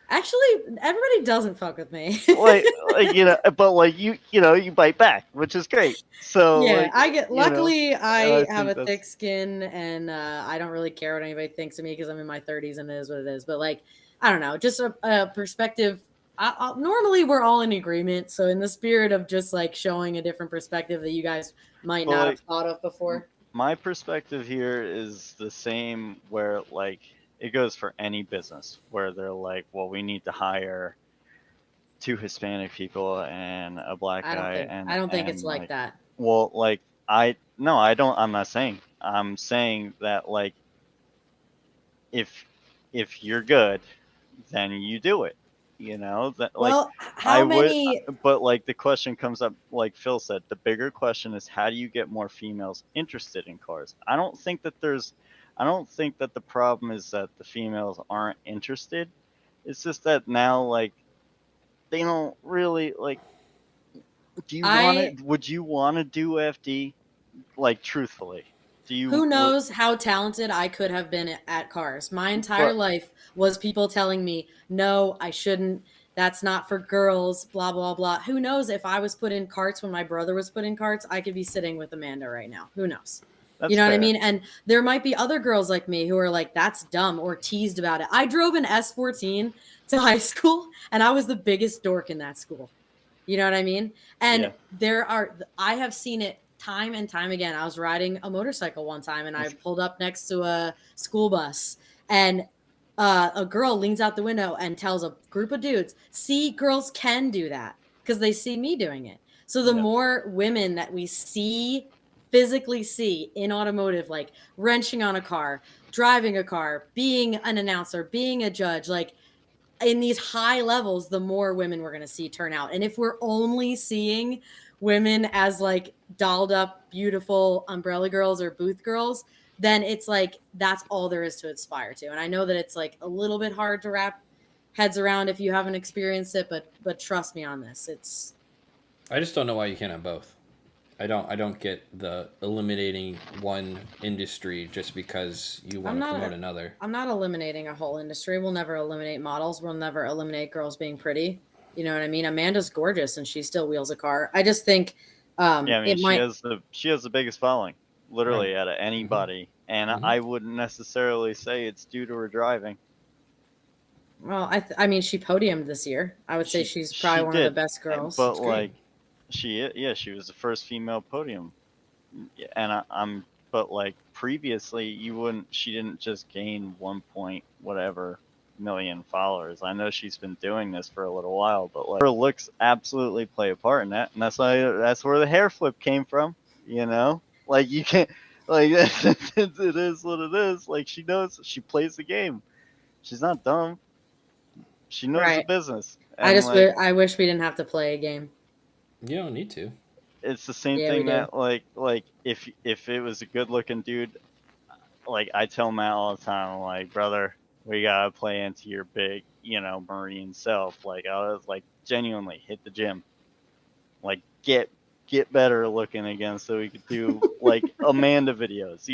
Actually, everybody doesn't fuck with me. But like you bite back, which is great. So Yeah, like, I get. Luckily, and I I have think a that's thick skin, and I don't really care what anybody thinks of me because I'm in my 30s, and it is what it is. But like, I don't know, just a perspective. Normally, we're all in agreement. So, in the spirit of just like showing a different perspective that you guys might but not have like thought of before. my perspective here is the same, where like it goes for any business where they're like, well, we need to hire two Hispanic people and a black guy, I don't think it's and like like, that. well, like I don't, I'm not saying, I'm saying that like, if you're good, then you do it, that like Well, I how would. many? But like the question comes up, like Phil said, the bigger question is, how do you get more females interested in cars? I don't think that the problem is that the females aren't interested. It's just that now, like, they don't really like. Do you want I to? Would you want to do FD? Like, truthfully, do you? Who knows how talented I could have been at cars? My entire But life was people telling me, no, I shouldn't. That's not for girls, blah, blah, blah. Who knows if I was put in carts when my brother was put in carts, I could be sitting with Amanda right now. Who knows? You that's know what I fair. mean? And there might be other girls like me who are like, that's dumb or teased about it. I drove an S14 to high school and I was the biggest dork in that school. You know what I mean? And Yeah. I have seen it time and time again. I was riding a motorcycle one time and I That's, pulled up next to a school bus and a girl leans out the window and tells a group of dudes, see, girls can do that because they see me doing it. So the yeah. more women that we physically see in automotive, like wrenching on a car, driving a car, being an announcer, being a judge, like in these high levels, the more women we're going to see turn out. And if we're only seeing women as like dolled up, beautiful umbrella girls or booth girls, then it's like that's all there is to aspire to. And I know that it's like a little bit hard to wrap heads around if you haven't experienced it, but trust me on this. It's I just don't know why you can't have both. I don't get the eliminating one industry just because you I'm want to promote not another. I'm not eliminating a whole industry. We'll never eliminate models. We'll never eliminate girls being pretty. You know what I mean? Amanda's gorgeous and she still wheels a car. I just think Yeah, I mean, it might she has the biggest following, Right. literally, out of Hmm. anybody, and Hmm. I wouldn't necessarily say it's due to her driving. well, I mean she podiumed this year. I would say she's She probably one of the did, best girls. but That's good. like, yeah, she was the first female podium. Yeah, and I'm, but like previously, you wouldn't. She didn't just gain 1 point whatever million followers. I know she's been doing this for a little while, but like her looks absolutely play a part in that, and that's where the hair flip came from. Like you can't, like, it is what it is. Like, she knows, she plays the game. She's not dumb. She knows the Right. business, and like, I wish we didn't have to play a game. You don't need to. it's the same Yeah, we thing do. that like if it was a good looking dude, like I tell Matt all the time, like, brother, we gotta play into your big, Marine self. Like, I was like, genuinely hit the gym, like get better looking again, so we could do like Amanda videos,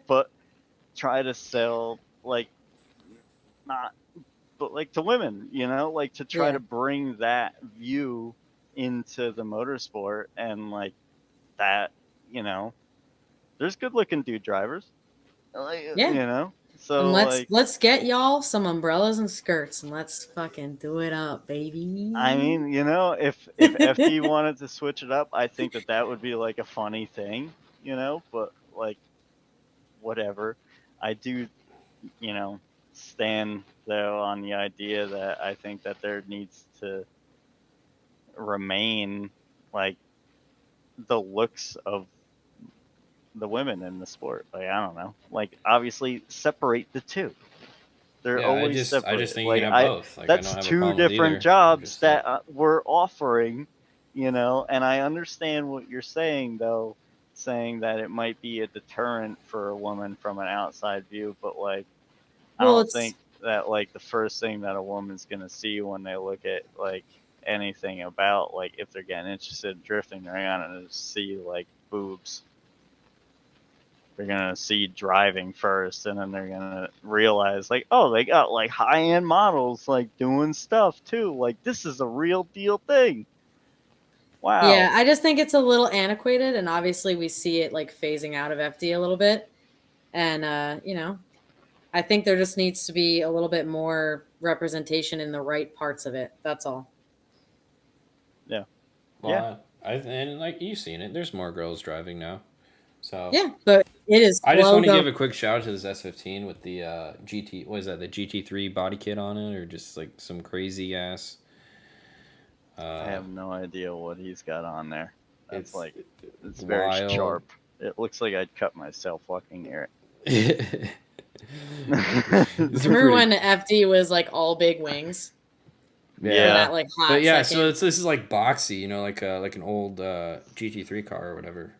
but try to sell, like, not, but like to women, like to try Yeah. to bring that view into the motorsport, and like that, you know, there's good looking dude drivers, like, Yeah. And so like, let's get y'all some umbrellas and skirts and let's fucking do it up, I baby. mean, if FD wanted to switch it up, I think that that would be like a funny thing, but like, whatever. I do, you know, stand though on the idea that I think that there needs to remain, like, the looks of the women in the sport. Like, I don't know. Like, obviously separate the two. They're Yeah, I always just I just separated. think you can Like, have both. Like I that's don't have a two problem with different either. I'm jobs just like that we're offering, and I understand what you're saying though, saying that it might be a deterrent for a woman from an outside view, but like, I Well, don't it's think that like the first thing that a woman's gonna see when they look at like anything about like if they're getting interested in drifting, they're gonna see like boobs. They're gonna see driving first, and then they're gonna realize like, oh, they got like high end models like doing stuff too. Like this is a real deal thing. Wow. Yeah, I just think it's a little antiquated, and obviously we see it like phasing out of FD a little bit. And I think there just needs to be a little bit more representation in the right parts of it. That's all. Yeah. Well, and like you've seen it, there's more girls driving now. So Yeah, but it is. I just want to slow give a quick shout out to this S15 with the GT. What is that? The GT3 body kit on it, or just like some crazy ass. I have no idea what he's got on there. That's it's wild. very sharp. It looks like I'd cut myself fucking near it. Remember when FD was like all big wings? Yeah. That, like, hot but yeah, second. so this is like boxy, like an old GT3 car or whatever.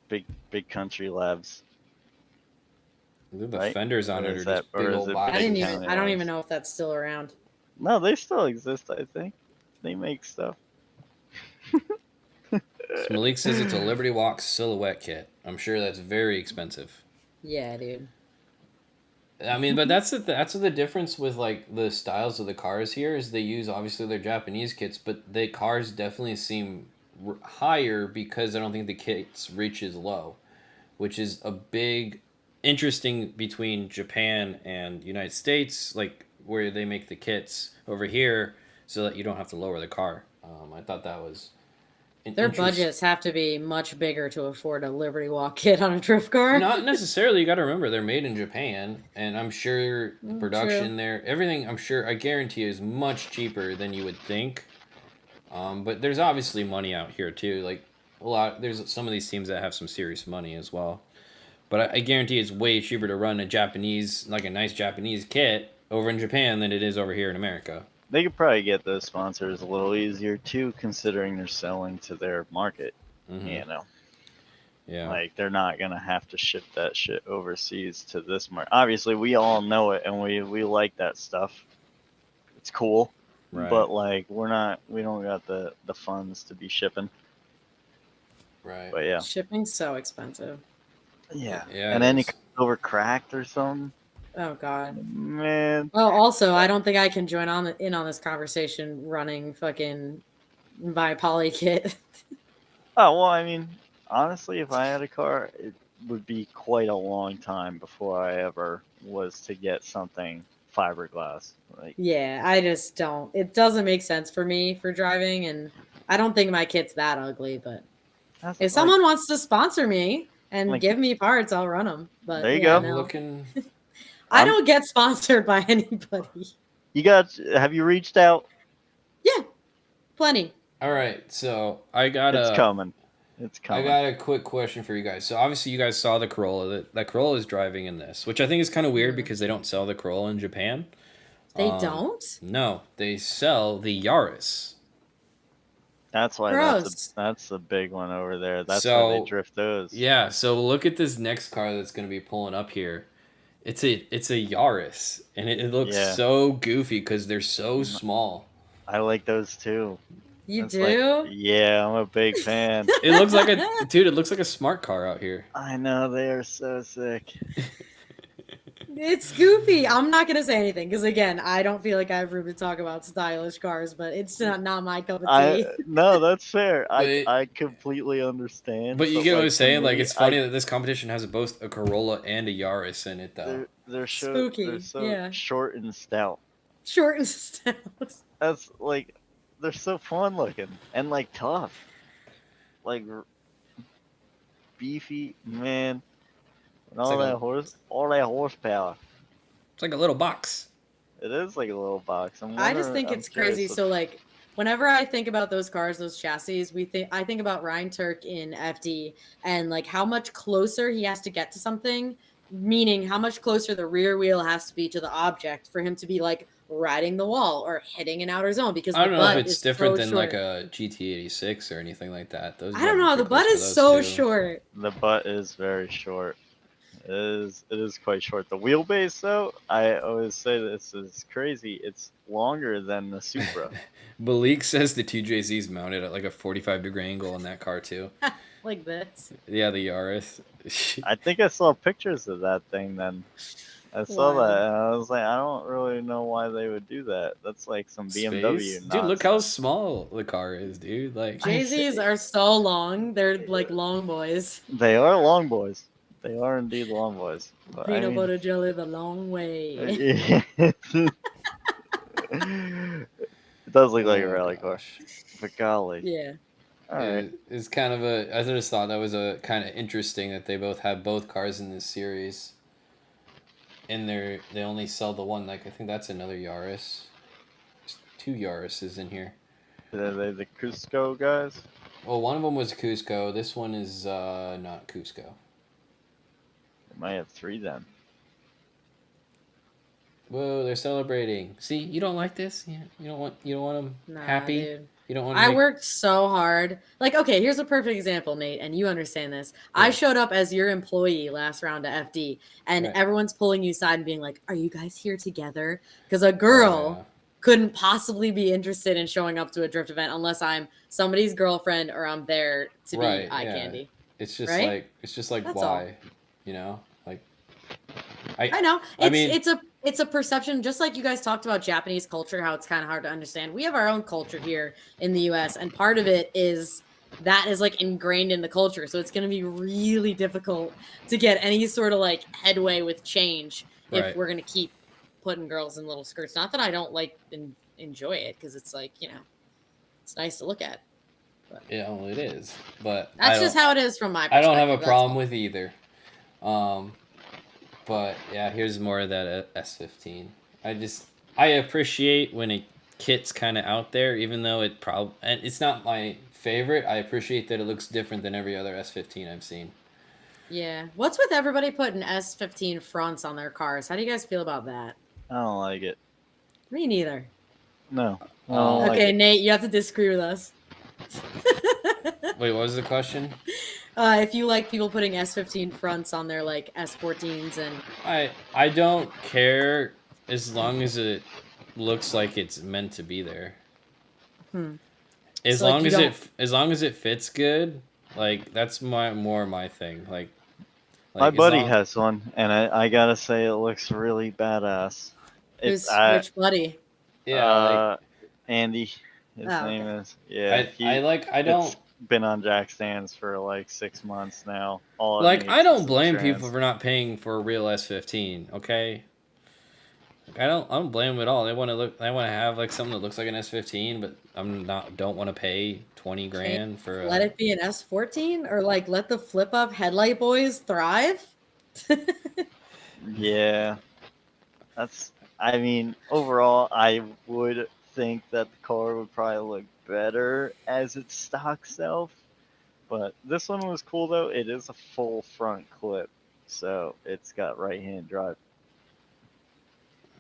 Big country labs. The right? Fenders on it are just big old boxy. I don't even know if that's still around. No, they still exist. I think they make stuff. So Malik says it's a Liberty Walk silhouette kit. I'm sure that's very expensive. Yeah, dude. I mean, but that's the difference with like the styles of the cars here is they use obviously their Japanese kits, but the cars definitely seem higher because I don't think the kits reach as low, which is a big interesting between Japan and United States, like where they make the kits over here so that you don't have to lower the car. I thought that was their budgets have to be much bigger to afford a Liberty Walk kit on a drift car. Not necessarily. You got to remember they're made in Japan, and I'm sure the production there, everything. I guarantee is much cheaper than you would think. But there's obviously money out here too. Like there's some of these teams that have some serious money as well. But I guarantee it's way cheaper to run a nice Japanese kit over in Japan than it is over here in America. They could probably get those sponsors a little easier too, considering they're selling to their market. Mm-hmm. Yeah. Like they're not gonna have to ship that shit overseas to this market. Obviously, we all know it, and we like that stuff. It's cool, right. But like we don't got the funds to be shipping. Right. But yeah, shipping's so expensive. Yeah. And then it comes over cracked or something. Oh God, man. Well, also, I don't think I can join in on this conversation running fucking my poly kit. Oh well, I mean, honestly, if I had a car, it would be quite a long time before I ever was to get something fiberglass. Like, yeah, I just don't. It doesn't make sense for me for driving, and I don't think my kit's that ugly. But if someone wants to sponsor me and give me parts, I'll run them. But there you go. No. I don't get sponsored by anybody. Have you reached out? Yeah, plenty. All right, so it's coming. I got a quick question for you guys. So obviously you guys saw the Corolla. That Corolla is driving in this, which I think is kind of weird because they don't sell the Corolla in Japan. They don't? No, they sell the Yaris. That's why that's the big one over there. That's why they drift those. Yeah, so look at this next car that's going to be pulling up here. It's a Yaris, and it looks so goofy because they're so small. I like those too. You do? Yeah, I'm a big fan. It looks like it looks like a smart car out here. I know, they are so sick. It's goofy. I'm not gonna say anything because again, I don't feel like I have room to talk about stylish cars, but it's not my cup of tea. No, that's fair. I completely understand. But you get what I'm saying? Like it's funny that this competition has both a Corolla and a Yaris in it, though. They're spooky. They're so short and stout. Short and stout. That's like they're so fun looking and like tough, like beefy, man. And all that horsepower. It's like a little box. It is like a little box. I just think it's crazy. So like, whenever I think about those cars, those chassis, I think about Ryan Turk in FD and like how much closer he has to get to something, meaning how much closer the rear wheel has to be to the object for him to be like riding the wall or hitting an outer zone. Because I don't know if it's different than like a GT86 or anything like that. I don't know. The butt is so short. The butt is very short. It is quite short. The wheelbase, though, I always say this is crazy. It's longer than the Supra. Malik says the 2JZ is mounted at like a 45-degree angle in that car too. Like this. Yeah, the Yaris. I think I saw pictures of that thing then. I saw Wild. that and I was like, I don't really know why they would do that. That's like some BMW Space? Dude, look how nonsense. small the car is, dude. Like, Jay-Z's are so long. They're like long boys. They are long boys. They are indeed long boys. But Peanut butter jelly the long way. it does look like a rally car. gosh. But golly. Yeah. All right. It's kind of a. I just thought that was a kind of interesting that they both have both cars in this series. And they only sell the one. Like I think that's another Yaris. There's 2 Yarises in here. Are they the Cusco guys? Well, one of them was Cusco. This one is not Cusco. They might have 3 then. Whoa, they're celebrating. See, you don't like this. You don't want them Nah, happy. dude. You don't want. I worked so hard. Like, okay, here's a perfect example, Nate, and you understand this. I Yeah. showed up as your employee last round at FD, and Right. everyone's pulling you aside and being like, "Are you guys here together?" Because a girl couldn't possibly be interested in showing up to a drift event unless I'm somebody's girlfriend or I'm there to Right, be eye yeah. candy. It's just Right? like That's why, you know, like. I know. I mean- It's a perception, just like you guys talked about Japanese culture, how it's kind of hard to understand. We have our own culture here in the US, and part of it is that is like ingrained in the culture. So it's going to be really difficult to get any sort of like headway with change if Right. we're going to keep putting girls in little skirts. Not that I don't like and enjoy it, because it's like, you know, it's nice to look at. Yeah, well, it is, but That's just how it is from my I perspective. don't have a that's problem all. with either. But yeah, here's more of that S15. I appreciate when a kit's kind of out there, even though and it's not my favorite. I appreciate that it looks different than every other S15 I've seen. Yeah. What's with everybody putting S15 fronts on their cars? How do you guys feel about that? I don't like it. Me neither. No. I don't like Okay, it. Nate, you have to disagree with us. Wait, what was the question? If you like people putting S15 fronts on their like S14s and I don't care as long as it looks like it's meant to be there. As So, like, long you as long as it fits good, like that's more my thing. Like My as buddy long- has one, and I gotta say it looks really badass. which buddy? Yeah, Andy, his Oh, name okay. is. Yeah, I don't It's been on jack stands for like 6 months now. All it like needs I is don't some blame trans. people for not paying for a real S15. Okay, like, I don't blame them at all. They want to have like something that looks like an S15, but don't want to pay 20 grand for. Let it be an S14, or like let the flip up headlight boys thrive. Yeah, I mean, overall, I would think that the car would probably look better as its stock self. But this one was cool though. It is a full front clip, so it's got right-hand drive.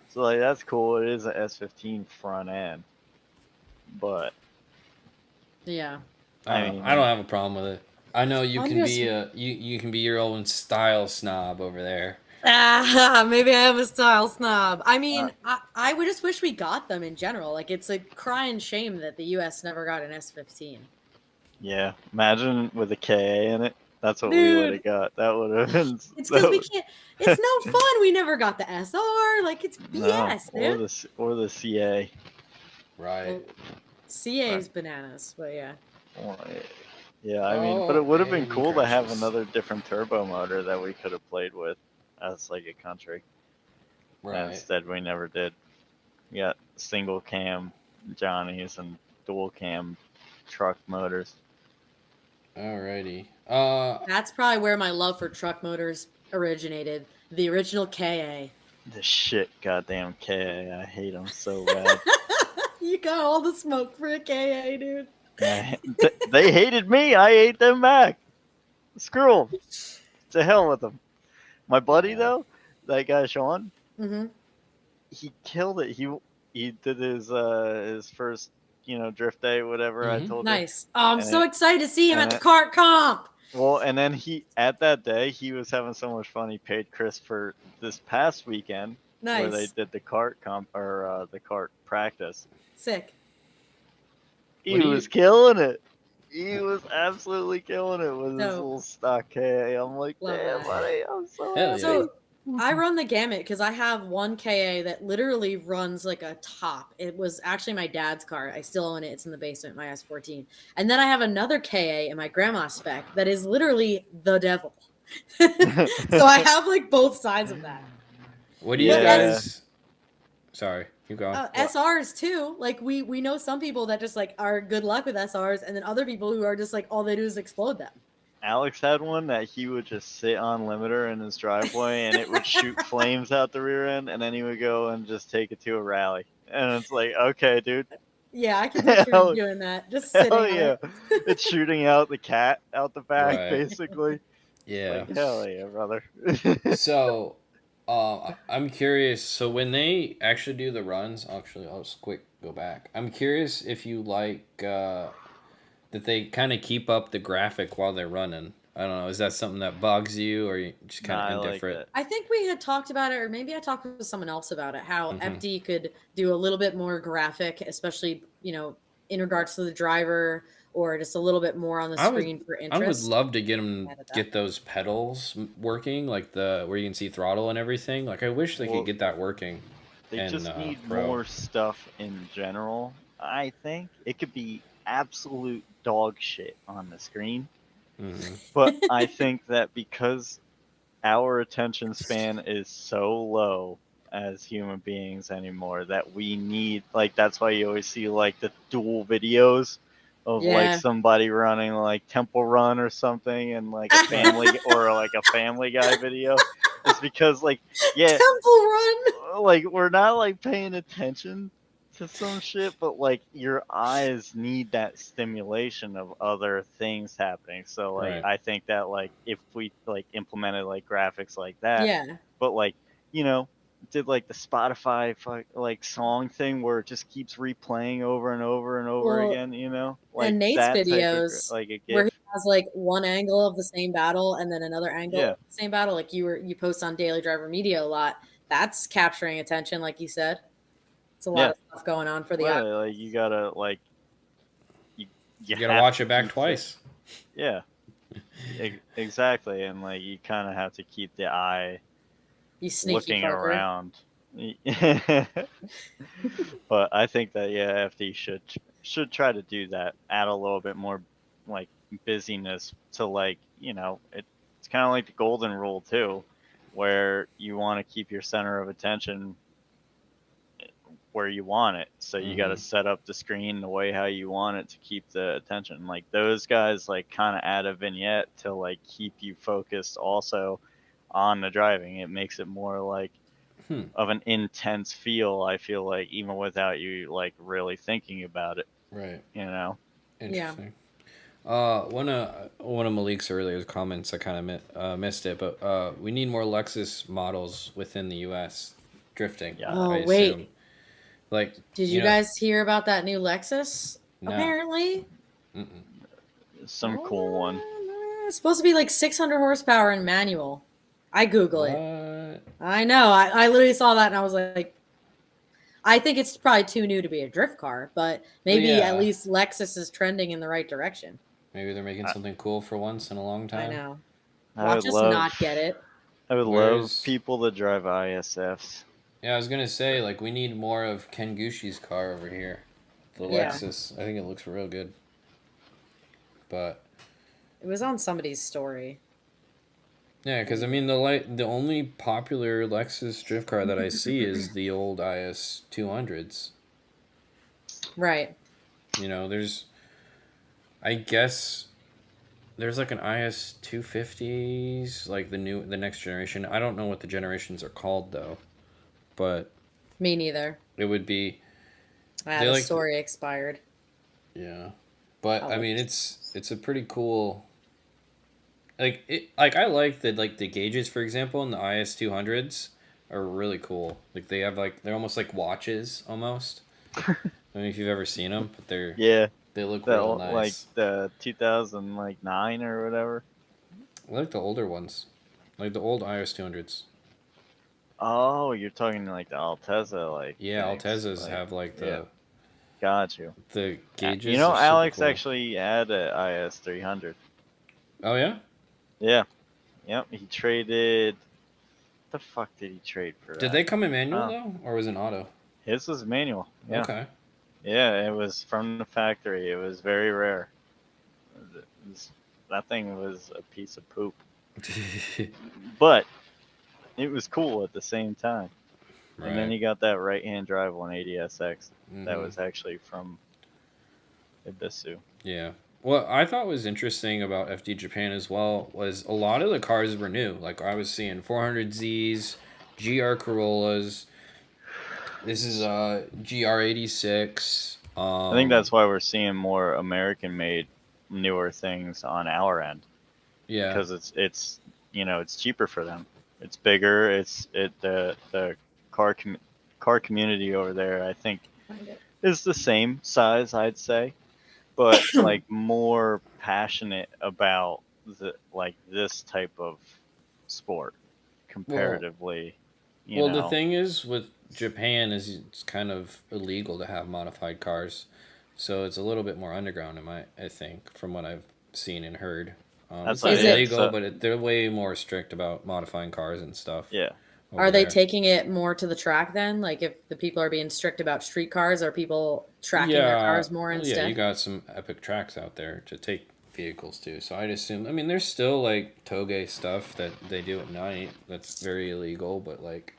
So like that's cool. It is a S15 front end, but Yeah. I mean, I don't have a problem with it. I know you I'm can just- be you can be your own style snob over there. Maybe I am a style snob. I mean, I would just wish we got them in general. Like, it's a crying shame that the U.S. never got an S15. yeah. Imagine with a KA in it. That's what we Dude. would have got. That would have been. It's because we can't. It's no fun. We never got the SR. Like, it's BS, or dude. the CA. Right. CA's bananas, but yeah. Yeah, I mean, Oh, but it would have been Candy cool to have Crushes. another different turbo motor that we could have played with as like a country. And Right. instead, we never did. We got single cam Johnnies and dual cam truck motors. Alrighty. That's probably where my love for truck motors originated. The original KA. The shit goddamn KA. I hate them so bad. You got all the smoke for a KA, dude. They hated me. I hate them back. Screw them. To hell with them. My buddy, Yeah. though, that guy Sean, Mm-hmm. he killed it. He did his first, drift day, whatever I Mhm. told you. Nice. Oh, I'm And so excited to see him and at the kart comp. Well, and then at that day he was having so much fun. He paid Chris for this past weekend where they Nice. did the kart the kart practice. Sick. He was killing it. He was absolutely killing it with his Dope. little stock KA. I'm like, Love damn, that. buddy, I'm so Hell happy. yeah. So I run the gamut because I have one KA that literally runs like a top. It was actually my dad's car. I still own it. It's in the basement, my S14. And then I have another KA in my grandma's spec that is literally the devil. So I have like both sides of that. What do you Yeah. guys? Sorry, keep going. SRs too. Like we know some people that just like are good luck with SRs, and then other people who are just like all they do is explode them. Alex had one that he would just sit on limiter in his driveway and it would shoot flames out the rear end, and then he would go and just take it to a rally. And it's like, okay, dude. Yeah, I can picture him doing that. Just sitting Hell on yeah. it. It's shooting out the cat out the back, Right. basically. Yeah. Like, hell yeah, brother. So, I'm curious. So when they actually do the runs, actually, I'll just quick go back. I'm curious if you like that they kind of keep up the graphic while they're running. I don't know. Is that something that bugs you, or you just kind of Nah, I like indifferent? that. I think we had talked about it, or maybe I talked with someone else about it, how Mhm. FD could do a little bit more graphic, especially, in regards to the driver, or just a little bit more on the screen for I would interest. love to get Added that. get those pedals working, like where you can see throttle and everything. Like I wish they Well, could get that working. They And, just need Pro. more stuff in general. I think it could be absolute dog shit on the screen. Mhm. But I think that because our attention span is so low as human beings anymore, that we need, like, that's why you always see like the dual videos of like Yeah. somebody running like Temple Run or something, and like a family or like a Family Guy video. It's because like, yeah, Temple Run. like we're not like paying attention to some shit, but like your eyes need that stimulation of other things happening. So like Right. I think that like if we like implemented like graphics like that, Yeah. but like, did like the Spotify like song thing where it just keeps replaying over and over and over Well, again, like and Nate's that type of videos like a where GIF. he has like one angle of the same battle and then another angle Yeah. of the same battle, like you post on Daily Driver Media a lot. That's capturing attention, like you said. It's a lot Yeah. of stuff going on for the eye. Well, like you gotta like you gotta have watch to it back keep twice. Yeah. Exactly, and like you kind of have to keep the eye You sneaky looking fucker. around. But I think that FD should try to do that. Add a little bit more like busyness to like it's kind of like the golden rule too, where you want to keep your center of attention where you want it. So you got to Mhm. set up the screen the way how you want it to keep the attention. Like those guys like kind of add a vignette to like keep you focused also on the driving. It makes it more like of an intense feel, I feel like, even without you like really thinking about it. Right. Interesting. One of Malik's earlier comments, I kind of missed it, but we need more Lexus models within the U.S. drifting. Yeah. Oh, I wait. assume. Like, Did you guys hear about that new Lexus? No. Apparently. Mm-mm. Some cool one. It's supposed to be like 600 horsepower in manual. I Google it. What? I know. I literally saw that and I was like, I think it's probably too new to be a drift car, but maybe yeah. at least Lexus is trending in the right direction. Maybe they're making something cool for once in a long time. I know. I Watch would us love not get it. I would Where's- love people to drive ISFs. Yeah, I was gonna say, like, we need more of Ken Gushi's car over here, the Yeah. Lexus. I think it looks real good. But It was on somebody's story. yeah, because I mean, the only popular Lexus drift car that I see is the old IS 200s. Right. I guess there's like an IS 250s, like the next generation. I don't know what the generations are called though, but Me neither. it would be The story expired. yeah. But Oh, I mean, it's a pretty cool. I like the gauges, for example, in the IS 200s are really cool. Like they have they're almost like watches almost. I don't know if you've ever seen them, but they look real nice. Like the 2009 or whatever. I like the older ones, like the old IS 200s. Oh, you're talking like the Altezza, like Yeah, things. Altezas Like, have like yeah, the got you. the You gauges. know, They're super Alex cool. actually had a IS 300. Oh yeah. Yeah, yep. He traded. What the fuck did he trade for Did that? they come in manual Oh, though, or was it an auto? his was manual. Yeah, Okay. yeah. It was from the factory. It was very rare. It was- that thing was a piece of poop, but it was cool at the same time. And then Right. you got that right-hand drive 180SX that Hmm. was actually from Ibisu. Yeah. What I thought was interesting about FD Japan as well was a lot of the cars were new. Like I was seeing 400Zs, GR Corollas. This is GR86. I think that's why we're seeing more American-made newer things on our end Yeah. because it's it's cheaper for them. It's bigger. The car car community over there I think Find it. is the same size I'd say, but like more passionate about this type of sport Well, comparatively. You well, the know, thing is with Japan is it's kind of illegal to have modified cars, so it's a little bit more underground. I think from what I've seen and heard. that's It's not Is it? illegal, but they're way more strict about modifying cars and stuff yeah. over Are they there. taking it more to the track then? Like if the people are being strict about street cars, are people tracking their Yeah, cars more well, yeah, you instead? got some epic tracks out there to take vehicles to. So I'd assume. I mean, there's still like toge stuff that they do at night that's very illegal, but like,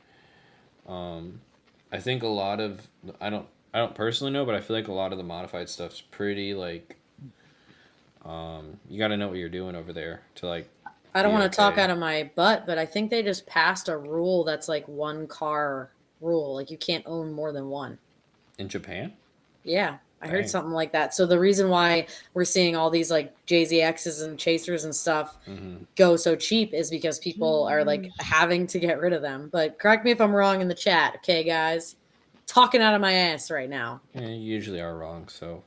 um, I think a lot of I don't personally know, but I feel like a lot of the modified stuff's pretty like, you got to know what you're doing over there to like I don't be want to talk okay out of my butt, but I think they just passed a rule that's like one car rule. Like you can't own more than one. in Japan. Yeah, I heard Dang. something like that. So the reason why we're seeing all these like JZXs and Chasers and stuff Hmm. go so cheap is because people are like having to get rid of them. But correct me if I'm wrong in the chat, okay, guys? Talking out of my ass right now. Yeah, you usually are wrong, so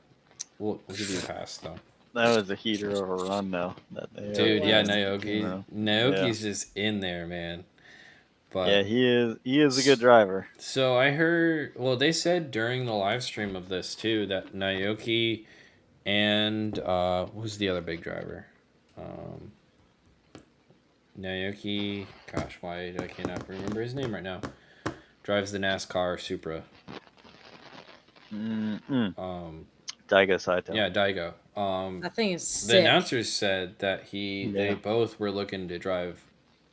we'll give you a pass though. That was a heater of a run, though. That It Dude, yeah, was. Yeah, Naoki's just in there, man. yeah, But he is a good driver. so I heard, well, they said during the live stream of this too that Naoki and who's the other big driver? Um, Naoki, gosh, why do I cannot remember his name right now? Drives the NASCAR Supra. Mm-mm. Um, Daigo Saito. yeah, Daigo. That thing is The sick. announcers said that they Yeah. both were looking to drive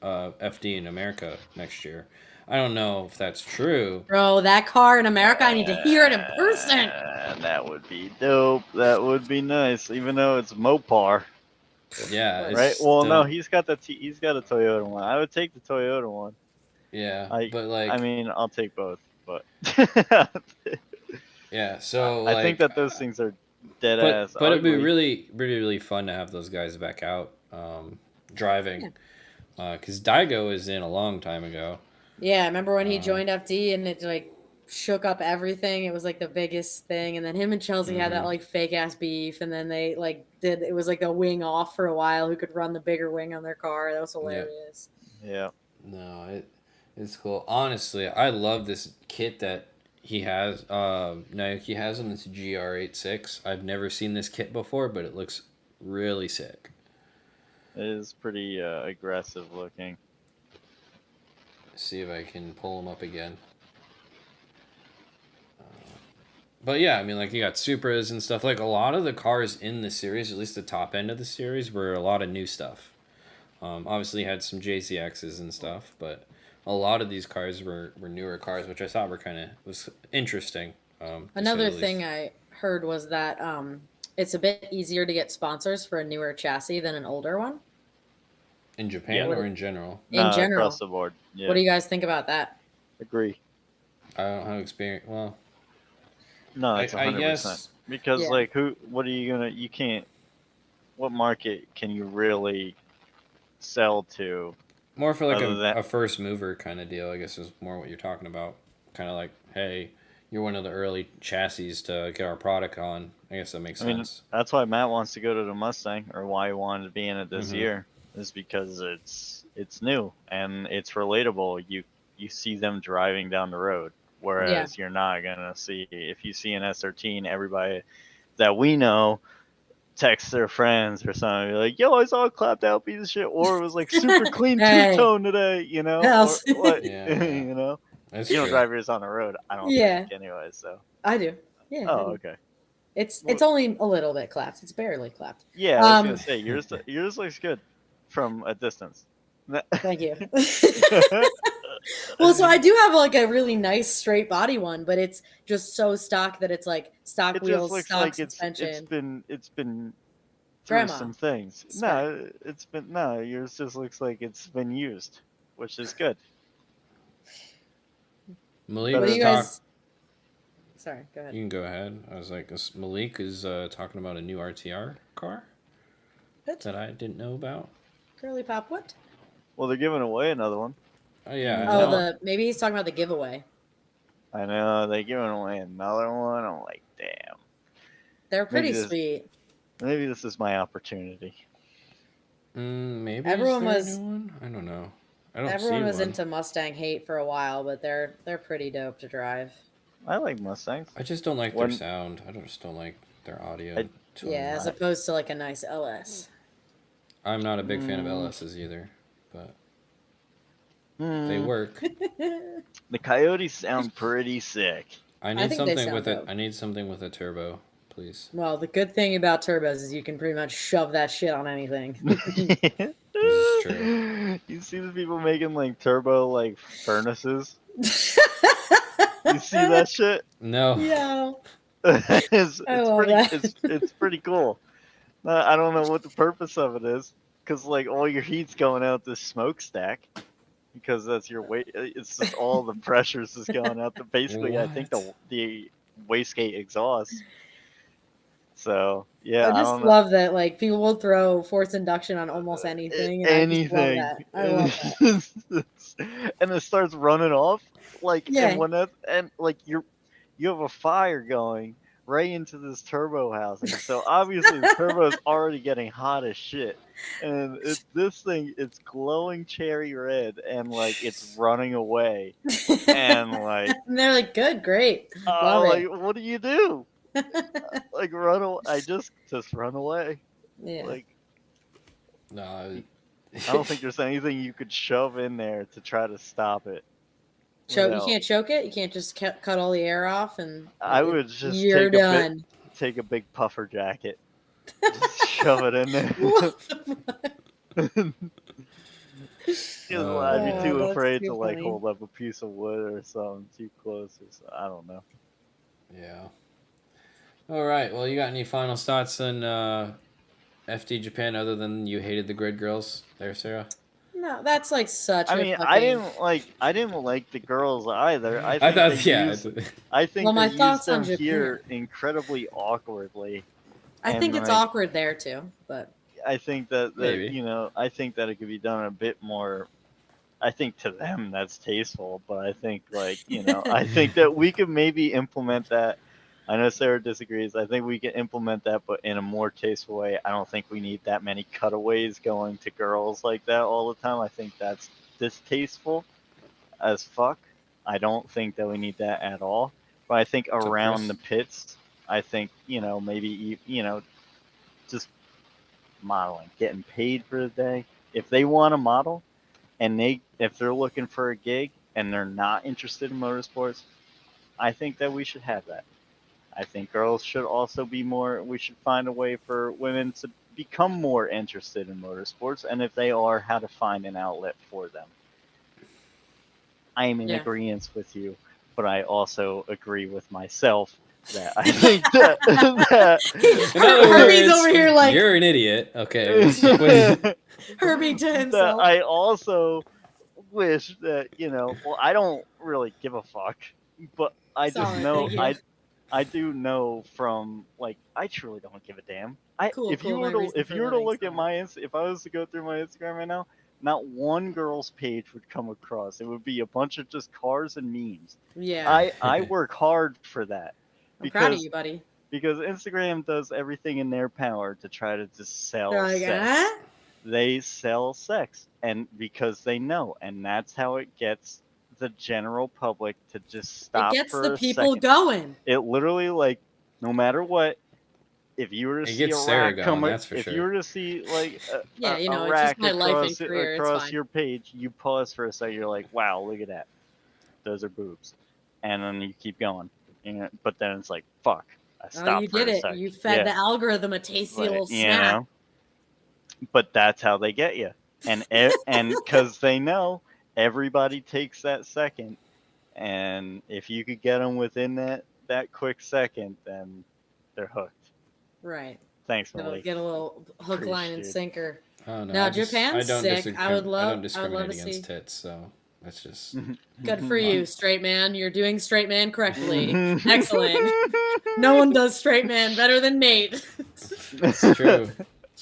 FD in America next year. I don't know if that's true. Bro, that car in America, I need to hear it in person. That would be dope. That would be nice, even though it's Mopar, Yeah, it's right? Well, no, still, he's got he's got a Toyota one. I would take the Toyota one. yeah, but I like, mean, I'll take both, but yeah. So I think like, that those things are dead ass but it'd be ugly. really fun to have those guys back out driving, because Daigo is in a long time ago. Yeah, I remember when he Uh, joined FD and it like shook up everything. It was like the biggest thing. And then him and Chelsea had that mhm. like fake ass beef. And then they like did it was like the wing off for a while who could run the bigger wing on their car. That was Yeah, hilarious. Yeah. no, it's cool. Honestly, I love this kit that he has. Naoki has on this GR86. I've never seen this kit before, but it looks really sick. It is pretty aggressive looking. See if I can pull them up again. But yeah, I mean, like you got Supras and stuff. Like a lot of the cars in the series, at least the top end of the series, were a lot of new stuff. Obviously, had some JCXs and stuff, but a lot of these cars were newer cars, which I thought were was interesting. To say Another the thing least. I heard was that it's a bit easier to get sponsors for a newer chassis than an older one. In Yeah. Japan or in general, In Nah, general. across the board. Yeah. What do you guys think about that? Agree. I don't have experience. Well, No, it's I 100%. guess Because Yeah. like what are you gonna? You can't. What market can you really sell to more for like other than? a first mover kind of deal. I guess is more what you're talking about. Kind of like, hey, you're one of the early chassis to get our product on. I guess that makes I mean, sense. that's why Matt wants to go to the Mustang, or why he wanted to be in it this Mhm. year. is because it's new and it's relatable. You see them driving down the road, Yeah. whereas you're not gonna see if you see an S13. Everybody that we know text their friends or something, be like, "Yo, I saw a clapped out piece of shit," or it was like super clean two Hey. tone today, you know, Else. or what, Yeah. you know. That's You don't true. drive yours on the road, I don't Yeah. think, anyway. So, I do. Yeah. I oh, do. okay. It's Well, only a little bit clapped. It's barely clapped. yeah, I was gonna say yours looks good from a distance. Thank you. Well, so I do have like a really nice straight body one, but it's just so stock that it's like stock It just wheels, looks stock like it's suspension. been through Grandma. some things. Spec. No, yours just looks like it's been used, which is good. Malik, What do Better you than- guys? Sorry, go ahead. You can go ahead. I was like, Malik is talking about a new RTR car What? that I didn't know about. Girly pop, what? Well, they're giving away another one. Oh yeah, I Oh, know. maybe he's talking about the giveaway. I know they're giving away another one. I'm like, damn. They're pretty Maybe this- sweet. Maybe this is my opportunity. Maybe Everyone is there was- a new one? I don't know. I don't Everyone see was one. into Mustang hate for a while, but they're pretty dope to drive. I like Mustangs. I just don't like When- their sound. I just don't like their audio. I- tone. Yeah, as opposed to like a nice LS. I'm not a big fan of Mm. LSs either, but they Hmm, work. the Coyotes sound pretty sick. I I need think they something sound with dope. it. I need something with a turbo, please. Well, the good thing about turbos is you can pretty much shove that shit on anything. This is true. You see the people making like turbo like furnaces? You see that shit? No. Yeah. it's I love pretty that. it's pretty cool. I don't know what the purpose of it is, because like all your heat's going out this smokestack, because that's your weight. It's just all the pressure's just going out. Basically, I think the wastegate exhaust. So yeah, I I just don't know. love that like people will throw forced induction on almost anything. And Anything. I love that. And it starts running off, like, Yeah. and when that, and like you have a fire going right into this turbo housing, so obviously the turbo's already getting hot as shit, and this thing, it's glowing cherry red, and like it's running away, and like, And they're like, good, great. Love like, it. what do you do? Like, run away? I just run away. Yeah. Like, No. I don't think there's anything you could shove in there to try to stop it. You without- can't choke it. You can't just cut all the air off, and I would just you're take done. take a big puffer jacket, just shove it in there. What the fuck? Because I'd Oh, be too that's afraid too to like funny. hold up a piece of wood or something too close. Or so, I don't know. Yeah. All right. Well, you got any final thoughts on FD Japan other than you hated the grid girls there, Sarah? No, that's like such. I a mean, fucking... I didn't like the girls either. I I think thought, they yeah. used, I think Well, my they used thoughts them on Japan. here incredibly awkwardly. I think and, it's like, awkward there too, but I think that Maybe. I think that it could be done a bit more. I think to them that's tasteful, but I think I think that we could maybe implement that. I know Sarah disagrees. I think we can implement that, but in a more tasteful way. I don't think we need that many cutaways going to girls like that all the time. I think that's distasteful as fuck. I don't think that we need that at all. But I think up, around Chris? the pits, I think maybe just modeling, getting paid for the day. If they want to model, and if they're looking for a gig and they're not interested in motorsports, I think that we should have that. I think girls should also be more. We should find a way for women to become more interested in motorsports, and if they are, how to find an outlet for them. I am in Yeah. agreement with you, but I also agree with myself that I think that, In other Herbie's words, over here like you're an idiot. Okay. let's stick with- Herbie to that himself. I also wish that well, I don't really give a fuck, but I just Solid, know thank you. I do know from I truly don't give a damn. Cool, If cool, you my were reason if for you were to living, look at solid. if I was to go through my Instagram right now, not one girl's page would come across. It would be a bunch of just cars and memes. Yeah, I work hard for that I'm proud of because you, buddy. because Instagram does everything in their power to try to just sell They're like, sex. ah? they sell sex, and because they know, and that's how it gets the general public to just It stop gets for the a people second. going. It literally, like, no matter what, if you were to It see a gets Sarah rack going, come, that's for if you sure. were to see like Yeah, a it's just rack my life and across career. It's fine. your page, you pause for a second. You're like, wow, look at that, those are boobs, and then you keep going. But then it's like, fuck, I Oh, stopped you for did a it. sec. You fed the algorithm a tasty little snack. But that's how they get you, and because they know everybody takes that second, and if you could get them within that quick second, then they're hooked. Right. Thanks, Malik. Get a little hook, line, and Appreciate it. sinker. Oh no, No, I Japan's don't sick. I would love discriminate to see. against tits, so that's just Good for you, straight man. You're doing straight man correctly. Excellent. No one does straight man better than Nate. It's true.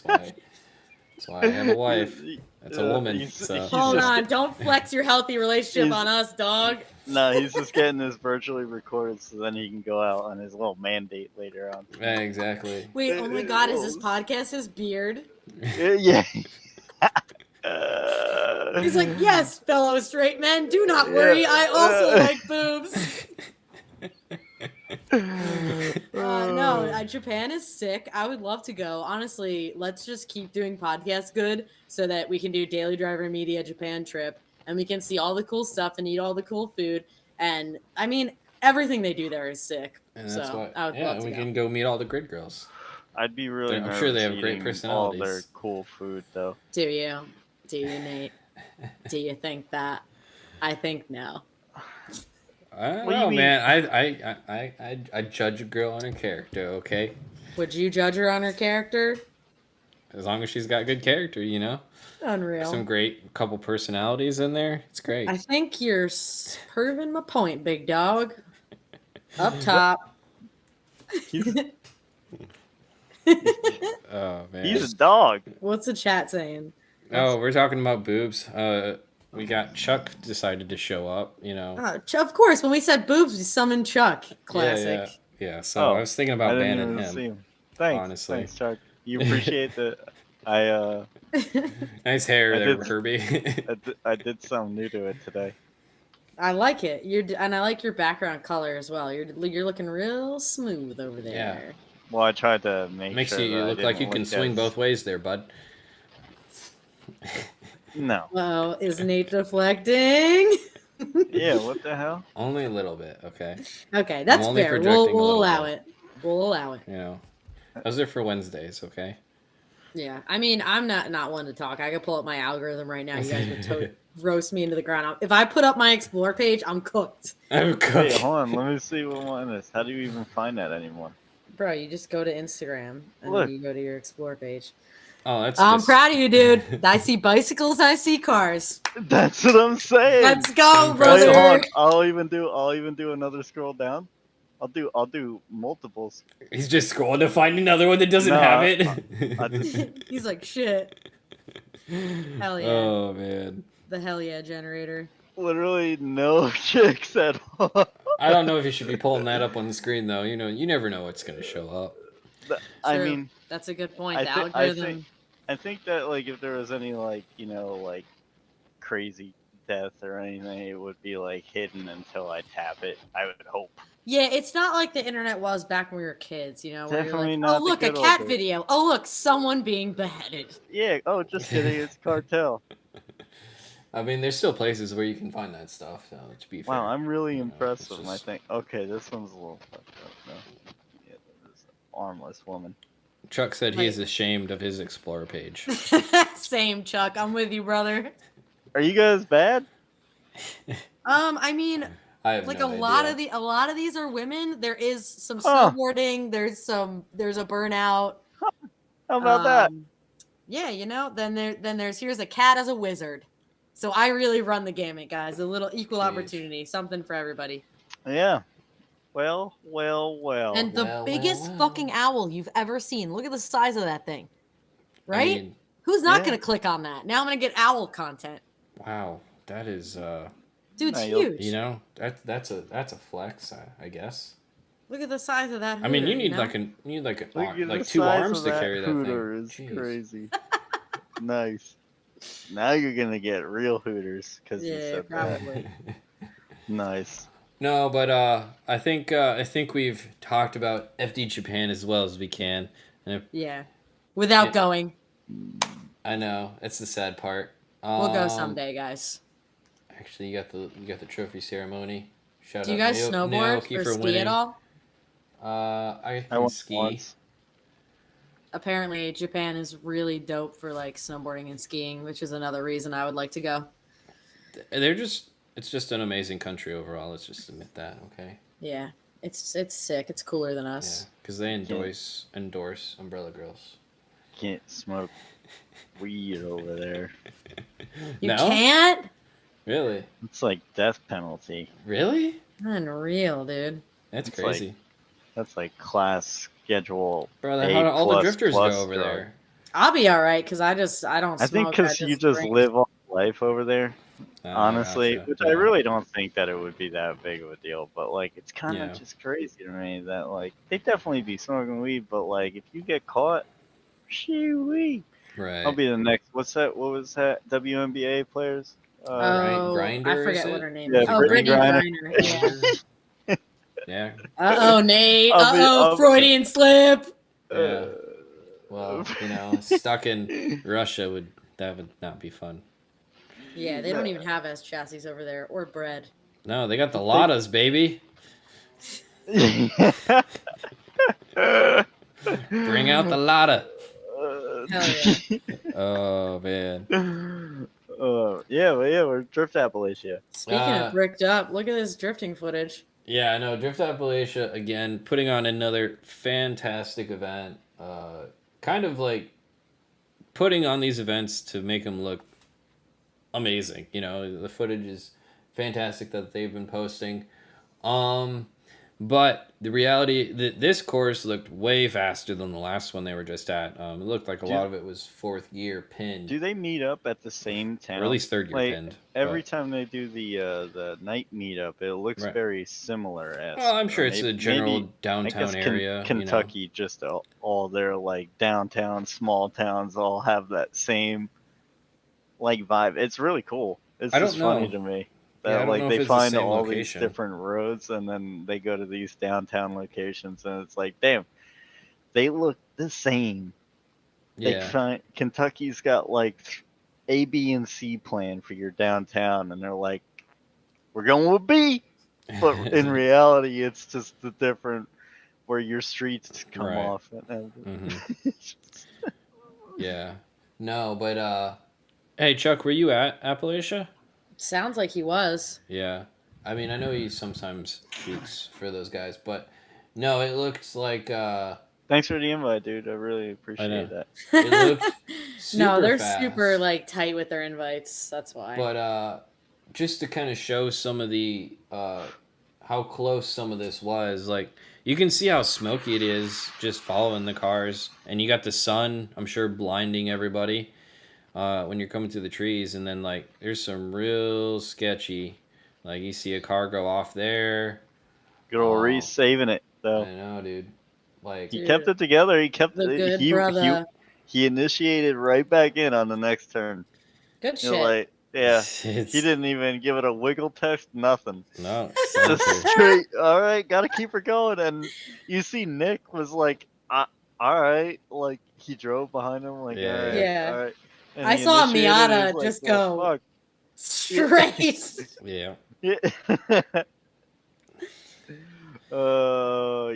That's why I have a wife. That's a woman. So Hold on, don't flex your healthy relationship on us, dog. No, he's just getting this virtually recorded so then he can go out on his little mandate later on. yeah, exactly. Wait, oh my god, is this podcast his beard? Yeah. He's like, yes, fellow straight men, do not worry, I also like boobs. No, Japan is sick. I would love to go. Honestly, let's just keep doing podcasts good so that we can do Daily Driver Media Japan trip and we can see all the cool stuff and eat all the cool food. And I mean, everything they do there is sick. And that's so why, I would love to we go. can go meet all the grid girls. I'd be really I'm nervous sure they have great eating personalities. all their cool food, though. Do you? Do you, Nate? Do you think that? I think no. I don't know, man. I judge a girl on her character, okay? Would you judge her on her character? As long as she's got good character, you know? Unreal. Some great couple personalities in there. It's great. I think you're proving my point, big dog. Up top. Oh, man. He's a dog. What's the chat saying? Oh, we're talking about boobs. We got Chuck decided to show up, you know. Of course, when we said boobs, we summoned Chuck. Classic. Yeah. So I was thinking about banning him. See him. Thanks. Honestly. Thanks, Chuck. You appreciate the... Nice hair there, Herbie. I did something new to it today. I like it. And I like your background color as well. You're looking real smooth over there. Yeah. Well, I tried to Makes you look like you can swing both ways there, bud. No. Well, is Nate deflecting? Yeah, what the hell? Only a little bit, okay? Okay, that's fair. We'll allow it. We'll allow it. You know, those are for Wednesdays, okay? Yeah, I mean, I'm not one to talk. I could pull up my algorithm right now. You guys would roast me into the ground. If I put up my Explore page, I'm cooked. I'm cooked. Wait, hold on. Let me see what one is. How do you even find that anymore? Bro, you just go to Instagram and then you go to your Explore page. Oh, that's. I'm proud of you, dude. I see bicycles. I see cars. That's what I'm saying. Let's go, brother. Wait, hold on. I'll even do another scroll down. I'll do multiples. He's just scrolling to find another one that doesn't have it. He's like, shit. Hell yeah. Oh man. The hell yeah generator. Literally no chicks at all. I don't know if you should be pulling that up on the screen though. You know, you never know what's gonna show up. I mean, that's a good point. The algorithm. I think that like if there was any like like crazy death or anything, it would be like hidden until I tap it. I would hope. Yeah, it's not like the internet was back when we were kids, you know. Where Definitely you're like, not. oh, look, a cat video. Oh, look, someone being beheaded. Yeah. Oh, just kidding. It's cartel. I mean, there's still places where you can find that stuff. So to be fair. Wow, I'm really impressed with my thing. Okay, this one's a little fucked up. No. Yeah, this armless woman. Chuck said he is ashamed of his Explorer page. Same, Chuck. I'm with you, brother. Are you guys bad? I mean, I have like no a lot of these are women. There is some snowboarding. There's a burnout. How about that? Yeah, you know. Then there's here's a cat as a wizard. So I really run the gamut, guys. A little equal opportunity, something for everybody. Yeah. Well. And the biggest fucking owl you've ever seen. Look at the size of that thing. Right? I mean, who's not going to click on that? Now I'm going to get owl content. Wow. That is dude's huge. You know, that's a flex, I guess. Look at the size of that hooter, I mean, you need know? like two arms to carry that thing. Is crazy. Nice. Now you're gonna get real Hooters because you Yeah, said that. probably. Nice. No, but I think we've talked about FD Japan as well as we can. And Yeah. Without Yeah. going. I know it's the sad part. We'll go someday, guys. Actually, you got the trophy ceremony. Shout Do you out guys snowboard Naoki or for ski winning. at all? I I can went ski. once. Apparently, Japan is really dope for like snowboarding and skiing, which is another reason I would like to go. It's just an amazing country overall. Let's just admit that, okay? Yeah, it's sick. It's cooler than Yeah, us. because they endorse Umbrella Girls. Can't smoke weed over there. You No? can't? Really? It's like death penalty. Really? Unreal, dude. That's It's crazy. That's like class schedule. Bro, A how do all the plus drifters plus go over drug. there? I'll be all right because I don't I think smoke. because you just drink. live all life over there, honestly, Gotcha. which Yeah. I really don't think that it would be that big of a deal. But like, it's kind of Yeah. just crazy to me that like they definitely be smoking weed, but like if you get caught, shoo-wee. Right. I'll be the next. What's that? What was that? WNBA players. Oh, Grinder, I is forget it? what her name Yeah, is. Oh, Brittany Brittany Griner. Griner. Yeah. Yeah. Uh-oh, Nate. I'll be- Uh-oh, I'll- Freudian slip. Yeah. Well, stuck in Russia would not be fun. Yeah, they don't even have S chassis over there or bread. No, they got the Ladas, baby. Bring out the Lada. Hell yeah. Oh man. Yeah, we're Drift Appalachia. Speaking of bricked up, look at this drifting footage. Yeah, I know. Drift Appalachia again, putting on another fantastic event. Kind of like putting on these events to make them look amazing. You know, the footage is fantastic that they've been posting. But the reality that this course looked way faster than the last one they were just at. It looked like a lot of it was fourth gear pinned. Do they meet up at the same town? Or at least third gear Like, pinned. Every time they do the night meetup, it looks Right. very similar. Well, I'm sure it's a general downtown area. Kentucky, just all their like downtown, small towns all have that same like vibe. It's really cool. It's I don't just funny know. to me Yeah, I that don't like know if they it's the find same all location. these different roads and then they go to these downtown locations and it's like, damn, they look the same. Yeah. Kentucky's got like A, B, and C plan for your downtown, and they're like, we're going with B, but in reality, it's just the different where your streets come Right. off. Mhm. Yeah. No, but hey Chuck, were you at Appalachia? Sounds like he was. Yeah. I mean, I know he sometimes shoots for those guys, but no, it looks like Thanks for the invite, dude. I really appreciate that. it looked super No, they're fast. super like tight with their invites. That's why. But just to kind of show some of the how close some of this was, like you can see how smoky it is just following the cars, and you got the sun, I'm sure, blinding everybody when you're coming through the trees, and then like there's some real sketchy, like you see a car go off there. Good old Reese saving it, though. I know, dude. Like He kept it together. He kept the good brother. He initiated right back in on the next turn. Good You're shit. like, yeah. it's, He didn't even give it a wiggle test, nothing. No, Just straight, all right, gotta keep her going. And you see Nick was like, all right, like he drove behind him, like, Yeah. all right, Yeah. all right. And I he saw initiated, Miata he's like, just well, go fuck. straight. yeah. Yeah.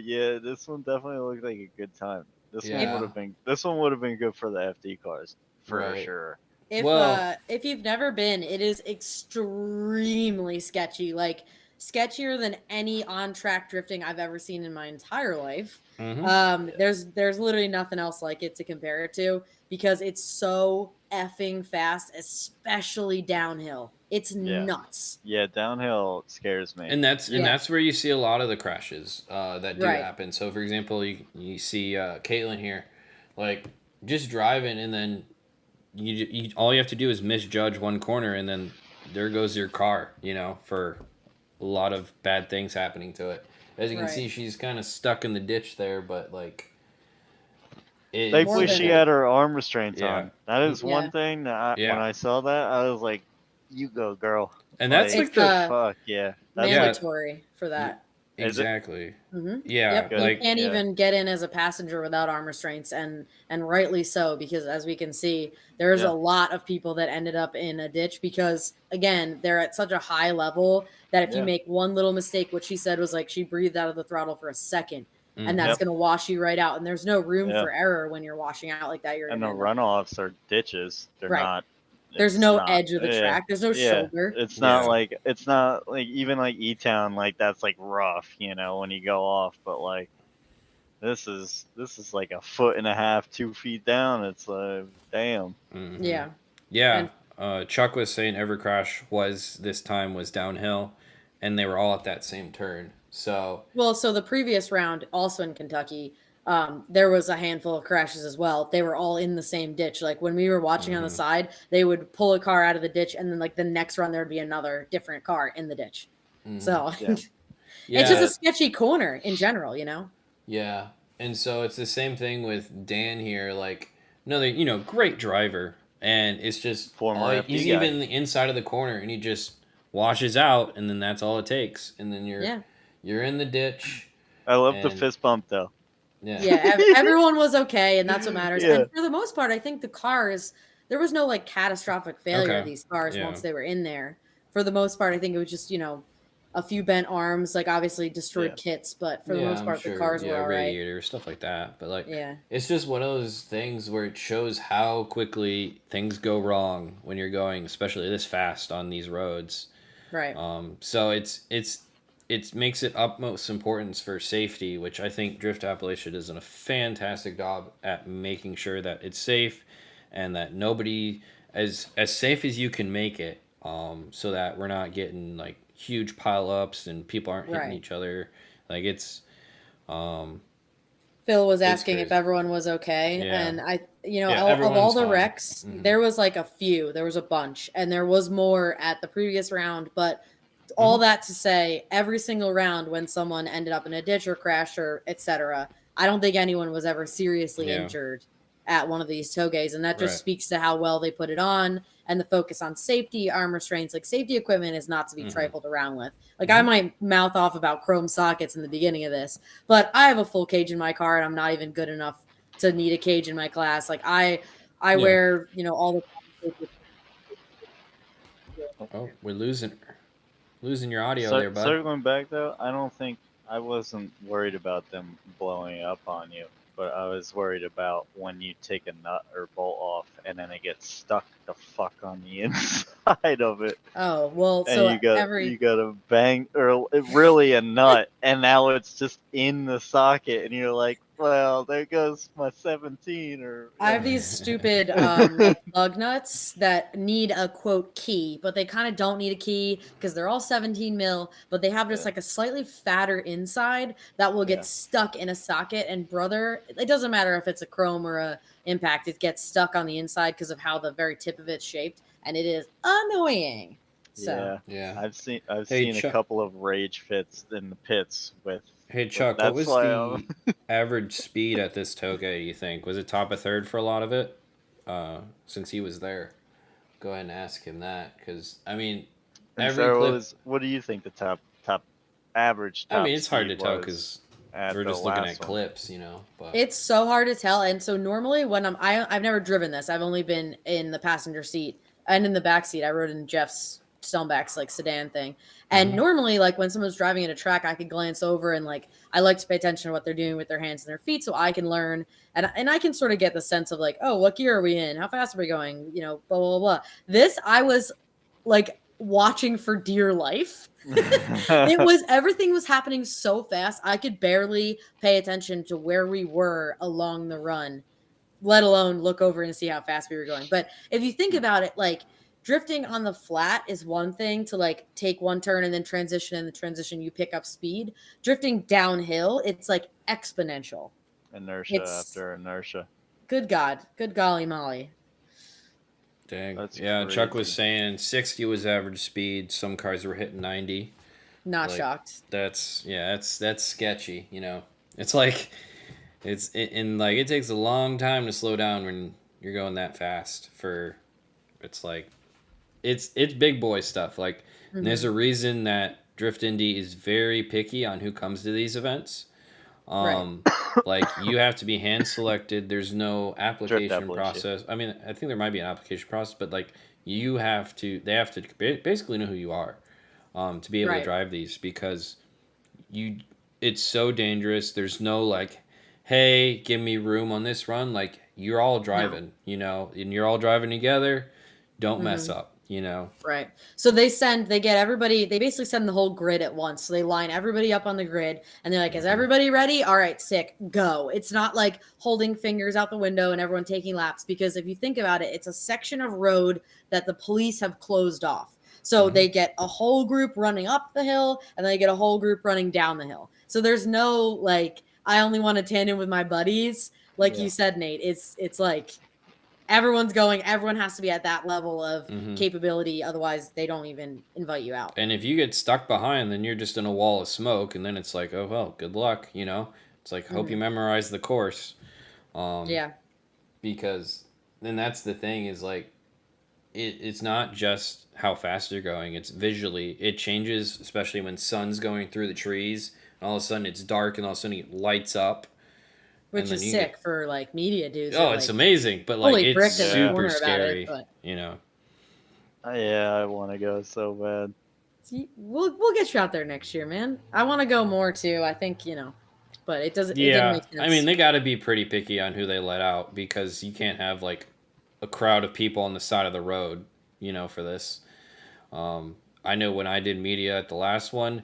Yeah, this one definitely looked like a good time. This Yeah. one would have been good for the FD cars for Right. sure. If you've never been, it is extremely sketchy. Like sketchier than any on-track drifting I've ever seen in my entire life. Mhm. There's literally nothing else like it to compare it to because it's so effing fast, especially downhill. It's Yeah. nuts. Yeah, downhill scares me. And that's Yeah. where you see a lot of the crashes that do Right. happen. So, for example, you see Caitlin here, like just driving, and then you all you have to do is misjudge one corner, and then there goes your car. You know, for a lot of bad things happening to it. As you can Right. see, she's kind of stuck in the ditch there, but like Thankfully, More she than- had her arm restraints Yeah. on. That is Yeah. one thing that Yeah. when I saw that, I was like, "You go, girl." And that's It's, like the fuck yeah. That's Yeah. mandatory for that. Is it? exactly. Mm-hmm. Yeah, Yep. Good. You like can't Yeah. even get in as a passenger without arm restraints, and rightly so, because as we can see, there's Yeah. a lot of people that ended up in a ditch because again, they're at such a high level that if you Yeah. make one little mistake, what she said was like she breathed out of the throttle for a second, and that's Yep. going to wash you right out. And there's no room Yeah. for error when you're washing out like that. You're And going the to end up. runoffs are ditches. They're Right. not. There's it's no not- edge of the yeah, track. There's no yeah. shoulder. It's Yeah. not like even like E-Town, like that's like rough, when you go off. But like this is like a foot and a half, 2 feet down. It's like damn. mhm. Yeah. Yeah. Chuck was saying every crash this time was downhill, and they were all at that same turn. So Well, so the previous round, also in Kentucky, there was a handful of crashes as well. They were all in the same ditch. Like when we were watching on the side, they would pull a car out of the ditch, and then like the next run, there would be another different car in the ditch. So Yeah. yeah, it's just a sketchy corner in general, you know? yeah, and so it's the same thing with Dan here. Like another, great driver, and it's just Former FD he's guy. even the inside of the corner, and he just washes out, and then that's all it takes, and then you're in the ditch. I love the And- fist bump though. Yeah, everyone was okay, and that's what matters. Yeah. And for the most part, I think the cars, there was no like catastrophic failure of Okay. these cars Yeah. once they were in there. For the most part, I think it was just, a few bent arms, like obviously destroyed Yeah. kits, but for the Yeah, most I'm part, sure, the cars were all right. radiator, stuff like that. But like, Yeah. it's just one of those things where it shows how quickly things go wrong when you're going, especially this fast on these roads. Right. So it makes it utmost importance for safety, which I think Drift Appalachia does a fantastic job at making sure that it's safe and that nobody as safe as you can make it, so that we're not getting like huge pileups and people aren't hitting Right. each other. Like it's Phil was asking if crazy. everyone was okay, Yeah. and I, Yeah, of all everyone's the fine. wrecks, Mhm. there was like a few, there was a bunch, and there was more at the previous round. But all that to say, every single round when someone ended up in a ditch or crash or etc., I don't think anyone was ever seriously Yeah. injured at one of these togeys, and that just Right. speaks to how well they put it on and the focus on safety, arm restraints. Like safety equipment is not to be trifled around with. Like I might mouth off about chrome sockets in the beginning of this, but I have a full cage in my car, and I'm not even good enough to need a cage in my class. Like I wear, all the Oh, we're losing your audio So, there, bud. circling back though, I wasn't worried about them blowing up on you, but I was worried about when you take a nut or bolt off and then it gets stuck the fuck on the inside of it, Oh, well, and so you got a bang or really a nut, and now it's just in the socket, and you're like, well, there goes my 17 or. I have these stupid like lug nuts that need a quote key, but they kind of don't need a key because they're all 17 mil, but they have just Yeah. like a slightly fatter inside that will get Yeah. stuck in a socket. And brother, it doesn't matter if it's a chrome or a impact, it gets stuck on the inside because of how the very tip of it's shaped, and it is annoying. So Yeah. Yeah. I've seen Hey, a couple of rage fits in the pits with. Hey Chuck, That's what was why the average speed at this toge, you think? Was it top of third for a lot of it? Since he was there. Go ahead and ask him that, because I mean, And every so clip. what do you think the top average? Top I mean, it's hard to speed tell was because at we're the just looking last at one? clips, But it's so hard to tell. And so normally when I've never driven this. I've only been in the passenger seat and in the back seat. I rode in Jeff's Stoneback's like sedan thing. And normally like when someone's driving at a track, I could glance over and like I like to pay attention to what they're doing with their hands and their feet so I can learn and I can sort of get the sense of like, oh, what gear are we in? How fast are we going? Blah, blah, blah. This I was like watching for dear life. Everything was happening so fast. I could barely pay attention to where we were along the run, let alone look over and see how fast we were going. But if you think about it, like drifting on the flat is one thing to like take one turn and then transition. In the transition, you pick up speed. Drifting downhill, it's like exponential. Inertia after inertia. Good God. Good golly molly. dang. That's Yeah, Chuck was crazy. saying 60 was average speed. Some cars were hitting 90. Not Like, shocked. That's sketchy, It's like And like it takes a long time to slow down when you're going that fast. It's like it's big boy stuff. Like and there's Hmm. a reason that Drift Indy is very picky on who comes to these events. Right. Um, like you have to be hand selected. There's no Drift application Appalachia. process. I mean, I think there might be an application process, but like you have to, they have to basically know who you are, to be able to Right. drive these because you, it's so dangerous. There's no like, hey, give me room on this run. Like you're all No. driving, and you're all driving together. Don't mess Hmm. up. Right. So they get everybody, they basically send the whole grid at once. So they line everybody up on the grid and they're like, is Hmm. everybody ready? All right, sick, go. It's not like holding fingers out the window and everyone taking laps because if you think about it, it's a section of road that the police have closed off. So Hmm. they get a whole group running up the hill and they get a whole group running down the hill. So there's no like, I only want to tandem with my buddies. Like Yeah. you said, Nate, it's like everyone's going, everyone has to be at that level of Hmm. capability, otherwise they don't even invite you out. And if you get stuck behind, then you're just in a wall of smoke, and then it's like, oh well, good luck. It's like hope you Hmm. memorize the course, um, Yeah. because then that's the thing is like it's not just how fast you're going; it's visually it changes, especially when sun's going through the trees, and all of a sudden it's dark, and all of a sudden it lights up, and Which then is you get sick for like media dudes that oh, it's like amazing, but like fully it's bricked in the Yeah. super corner about it. scary, But you know. Yeah, I want to go so bad. see, we'll get you out there next year, man. I want to go more too. I think, but it didn't Yeah, make I mean sense. they got to be pretty picky on who they let out because you can't have like a crowd of people on the side of the road, for this. I know when I did media at the last one,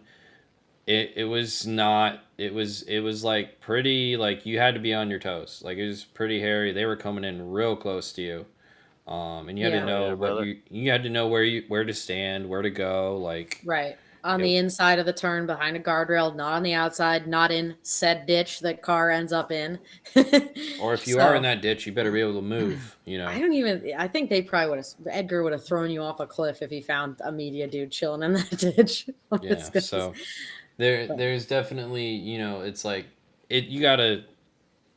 it was not it was like pretty like you had to be on your toes. Like it was pretty hairy. They were coming in real close to you. And you had to Yeah. Oh know yeah, what brother. you had to know where to stand, where to go, like Right. On it, the inside of the turn behind a guardrail, not on the outside, not in said ditch that car ends up in. or if you are in So that ditch, you better be able to move. I think they probably would have, Edgar would have thrown you off a cliff if he found a media dude chilling in that ditch. Yeah. Honest goodness. So But there's definitely, it's like you gotta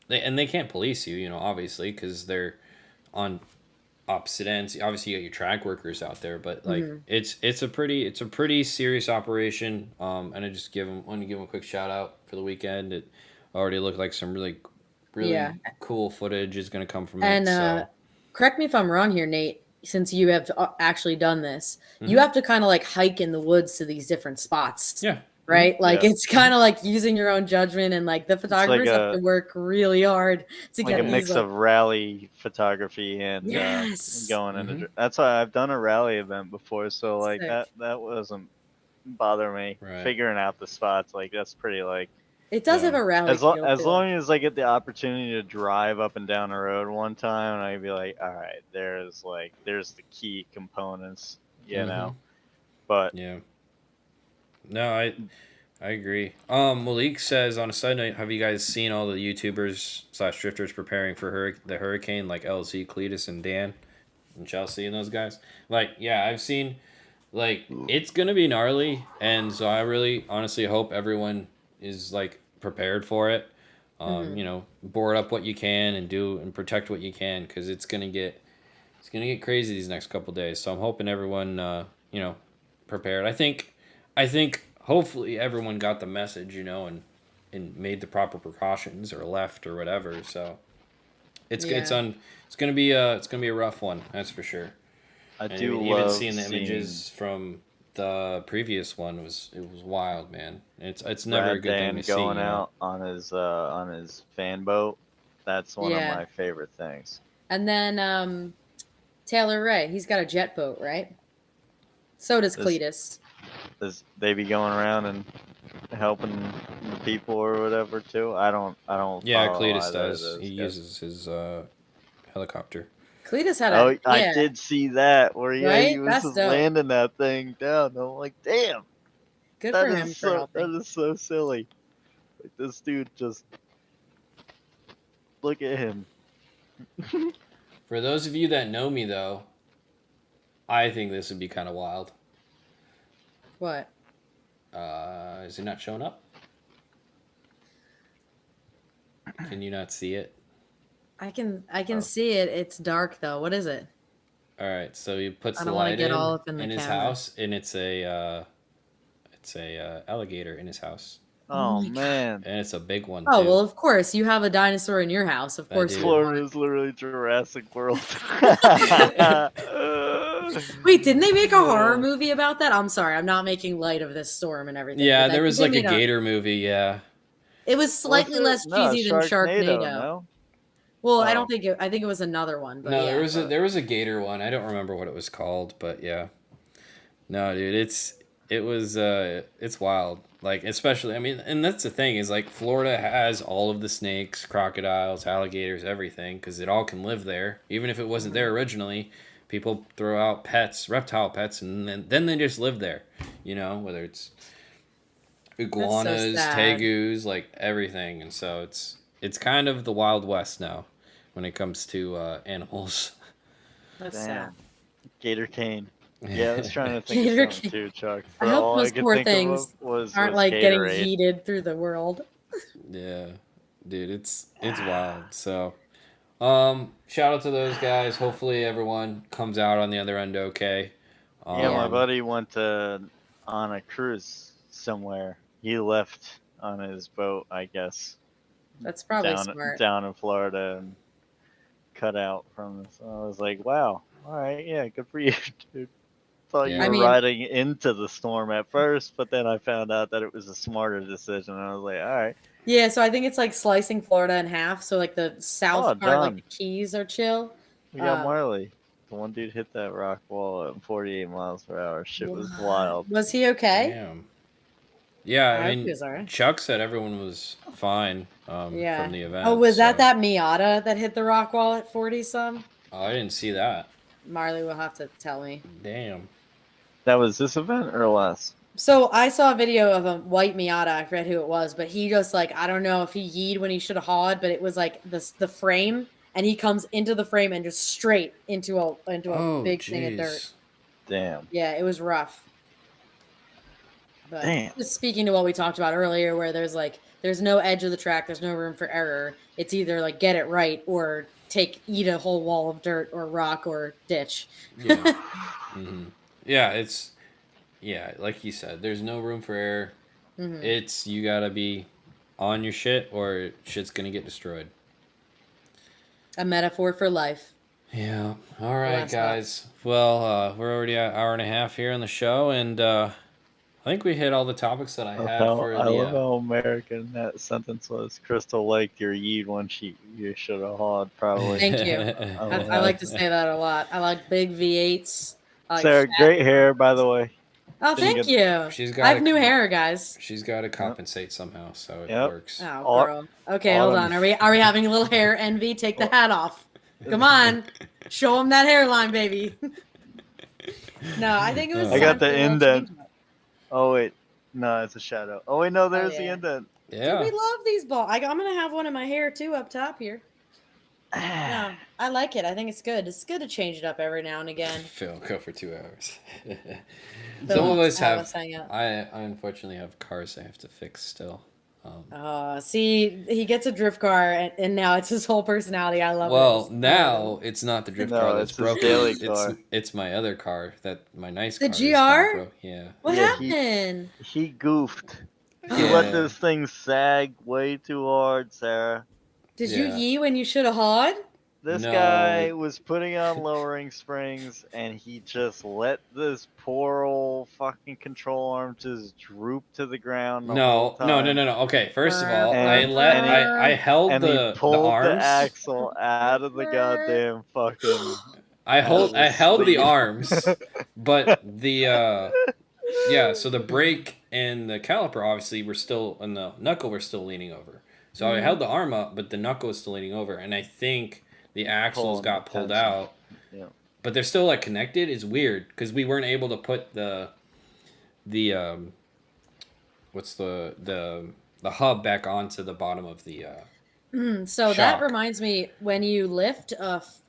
and they can't police you, obviously because they're on opposite ends. Obviously, you got your track workers out there, but like mhm. it's a pretty serious operation. And I just want to give them a quick shout out for the weekend. It already looked like some really Yeah. really cool footage is going to come from it. And So correct me if I'm wrong here, Nate, since you have actually done this, you hmm have to kind of like hike in the woods to these different spots, yeah. Hmm. right? Like Yeah. it's kind of like using your own judgment, and like the It's like photographers have to work really hard to a get Yeah. these mix like, of rally photography and yes. going into. Hmm. That's why I've done a rally event before, so like Sick. that wasn't bother me. Right. Figuring out the spots like that's pretty like It does have Yeah. a rally feel as too. long as I get the opportunity to drive up and down the road one time, and I'd be like, all right, there's the key components, you Hmm. know. But Yeah. No, I agree. Malik says on a side note, have you guys seen all the YouTubers slash drifters preparing for the hurricane, like LZ, Cletus, and Dan, and Chelsea, and those guys? Like, yeah, I've seen. Like, it's gonna be gnarly, and so I really, honestly hope everyone is like prepared for it. Hmm. Board up what you can and do and protect what you can, because it's gonna get crazy these next couple days. So I'm hoping everyone, prepared. I think hopefully everyone got the message, and made the proper precautions or left or whatever. So it's Yeah. on. It's gonna be a rough one. That's for sure. I And do even love seeing the seeing images from the previous one was wild, man. It's never a Brad good thing Dan to see, going out on his fan boat. That's one of Yeah. my favorite things. And then Taylor Ray, he's got a jet boat, right? So does Does Cletus. does they be going around and helping the people or whatever too? I don't Yeah, follow Cletus either of does. He those guys. uses his helicopter. Cletus had Oh, I yeah, did see that where he right? was That's just dope. landing that thing down. I'm like, damn, Good for him for that helping. is so silly. Like this dude just look at him. For those of you that know me, though, I think this would be kind of wild. What? Is he not showing up? Can you not see it? I can see it. It's dark though. What is it? All right, so he puts I the don't want to light get all up in the in his camera. house, and it's a alligator in his house, Oh my God. man, and it's a big one Oh too. well, of course you have a dinosaur in your house. Of I course do. you would want Florida is literally Jurassic World. it. Wait, didn't they make a horror movie about that? I'm sorry, I'm not making light of this storm and everything. Yeah, but I there think was they like a made gator movie. Yeah, It was Was slightly it? less No, cheesy than Sharknado. Sharknado. No. Well, I Oh. don't think it. I think it was another one, but no, yeah. there was a gator one. I don't remember what it was called, but yeah. No, dude, it's wild. Like especially, I mean, and that's the thing is like Florida has all of the snakes, crocodiles, alligators, everything because it all can live there. Even if it wasn't there originally, people throw out pets, reptile pets, and then they just live there. You know, whether it's iguanas, sad. tegus, like everything, and so it's kind of the Wild West now when it comes to animals. That's sad. Damn. Gator Cane. Yeah, I was trying to think Gator of something too, Chuck. I But hope all those I could poor think things of was aren't like getting Gatorade. yeeted through the world. Yeah, dude, it's wild. So, shout out to those guys. Hopefully, everyone comes out on the other end okay. Yeah, my Um, buddy went on a cruise somewhere. He left on his boat, I guess, That's probably smart. down in Florida and cut out from this. I was like, wow, all right, yeah, good for you, dude. Thought Yeah. you I were mean- riding into the storm at first, but then I found out that it was a smarter decision. And I was like, all right, Yeah, so I think it's like slicing Florida in half. So like the south Oh, part, like done. the Keys are chill. we got Um, Marley. The one dude hit that rock wall at 48 miles per hour. Shit was What? wild. Was he okay? damn. Yeah, I I hope he mean, was alright. Chuck said everyone was fine Yeah. from the event. Oh, was that so- that Miata that hit the rock wall at 40 some? Oh, I didn't see that. Marley will have to tell me. Damn. That was this event or last? So I saw a video of a white Miata. I forget who it was, but he just like I don't know if he yeed when he should have hawed, but it was like the frame, and he comes into the frame and just straight into a Oh, big thing of dirt. jeez. Damn. Yeah, it was rough. But Damn. just speaking to what we talked about earlier, where there's no edge of the track, there's no room for error. It's either like get it right or eat a whole wall of dirt or rock or ditch. Yeah. hmm Yeah, like you said, there's no room for error. Mhm. It's you gotta be on your shit or shit's gonna get destroyed. A metaphor for life. Yeah. All right, Last guys. Well, we're already at an hour and a half here on the show, and I think we hit all the topics that I had for I the. love how American that sentence was. Crystal liked your yeed one sheet. You should have hawed, probably. Thank you. Oh, I like to say that a lot. I like big V8s. I like Sarah, fat- great hair, by the way. Oh, Pretty thank good. you. She's I got have new hair, guys. She's got to compensate somehow, so it Yep. works. Oh, Au- girl. Okay, hold autumn. on. Are we having a little hair envy? Take the hat off. Come on, show them that hairline, baby. No, I think it was. I time got the for a little indent. change up. Oh, wait. No, it's a shadow. Oh, wait, no, there's the yeah. indent. Yeah. Dude, we love these balls. I'm gonna have one in my hair too, up top here. No, I like it. I think it's good. It's good to change it up every now and again. Phil, go for 2 hours. Phil Some of wants us to have have. us hang out. I unfortunately have cars I have to fix still. See, he gets a drift car, and now it's his whole personality. I love it. Well, now it's not the drift No, car that's it's his broken. daily It's car. it's my other car that my nice The car. GR? Yeah. What Yeah, he- happened? He goofed. He Yeah. let this thing sag way too hard, Sarah. Did Yeah. you yee when you should have hawed? This No. guy was putting on lowering springs, and he just let this poor old fucking control arm just droop to the ground. The whole No. time. Okay, first of all, And- I held And the he pulled arms. axle out of the goddamn fucking. I held out of the sleeve. arms, but the yeah, so the brake and the caliper obviously were still and the knuckle were still leaning over. So I held the arm up, but the knuckle was still leaning over, and I think the axles Pulling got the pulled tension. out. Yeah. But they're still like connected. It's weird because we weren't able to put the what's the hub back onto the bottom of the So that Shock. reminds me, when you lift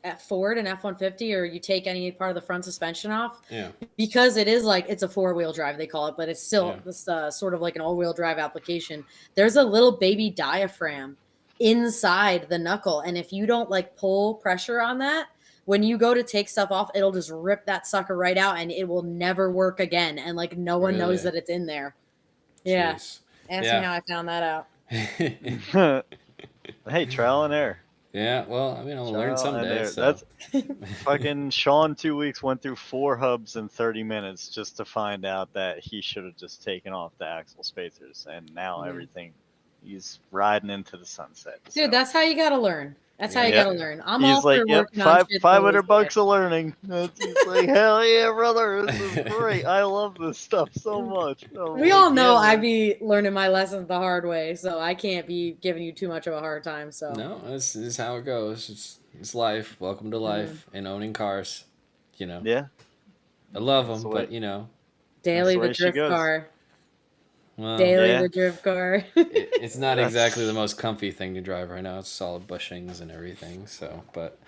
at Ford and F-150, or you take any part of the front suspension off, yeah. because it is like it's a 4-wheel drive, they call it, but it's still Yeah. this sort of like an all-wheel drive application. There's a little baby diaphragm inside the knuckle. And if you don't like pull pressure on that, when you go to take stuff off, it'll just rip that sucker right out and it will never work again. And like no one knows Really? that it's in there. Yeah. Jeez. Ask me Yeah. how I found that out. Hey, trial and error. Yeah, well, I mean, I'll learn Trial and someday. error. So. That's fucking Sean 2 weeks went through 4 hubs in 30 minutes just to find out that he should have just taken off the axle spacers, and now Yeah. everything, he's riding into the sunset. Dude, that's how you gotta learn. That's how you Yep. gotta learn. I'm He's all like, for yep, working on shit the easy way. $500 of learning. He's like, hell yeah, brother, this is great. I love this stuff so much. I'm We like, all know yeah, I man. be learning my lessons the hard way, so I can't be giving you too much of a hard time. So No, this is how it goes. It's life. Welcome to life and owning cars. You know, Yeah, I love That's them, the way- but you know, daily the way the she drift goes. car. well, Daily Yeah. the drift car. it's not That's- exactly the most comfy thing to drive right now. It's solid bushings and everything. So, but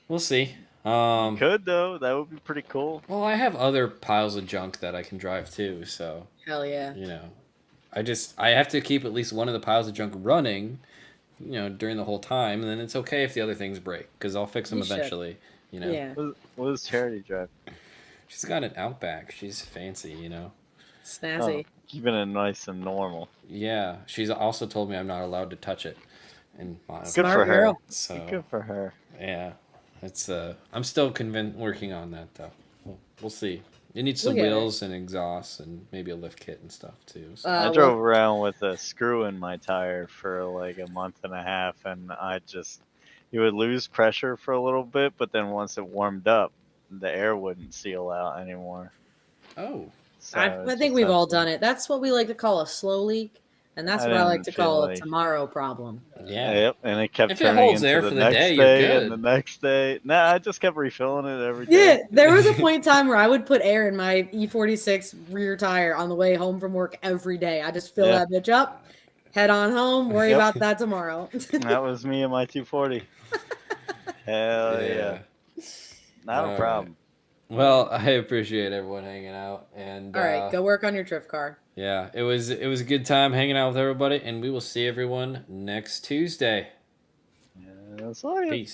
we'll see. Could though. That would be pretty cool. Well, I have other piles of junk that I can drive too. So, Hell yeah. you know, I have to keep at least one of the piles of junk running, you know, during the whole time, and then it's okay if the other things break because I'll fix them You should. eventually. You know, Yeah. What does Charity drive? she's got an Outback. She's fancy, you know. Snazzy. Keeping it nice and normal. Yeah, she's also told me I'm not allowed to touch it. And Good Smart for her. girl. so Good for her. yeah, it's I'm still working on that though. We'll see. It needs some We'll get it. wheels and exhausts and maybe a lift kit and stuff too. So. I well, drove around with a screw in my tire for like a month and a half, and you would lose pressure for a little bit, but then once it warmed up, the air wouldn't seal out anymore. Oh, So I think we've all done it. That's what we like to call a slow leak, and that's I what I like didn't to call feel a like- tomorrow problem. yeah. Yep, and it kept If it turning holds into air the for the next day, you're day good. and the next day. Nah, I just kept refilling it every Yeah, day. there was a point in time where I would put air in my E46 rear tire on the way home from work every day. I just fill Yeah. that bitch up, head on home, worry Yep. about that tomorrow. That was me and my 240. Hell yeah. Not a All problem. Well, I appreciate everyone hanging out, and All right, go work on your drift car. yeah, it was a good time hanging out with everybody, and we will see everyone next Tuesday. Yeah, that's all right. Peace.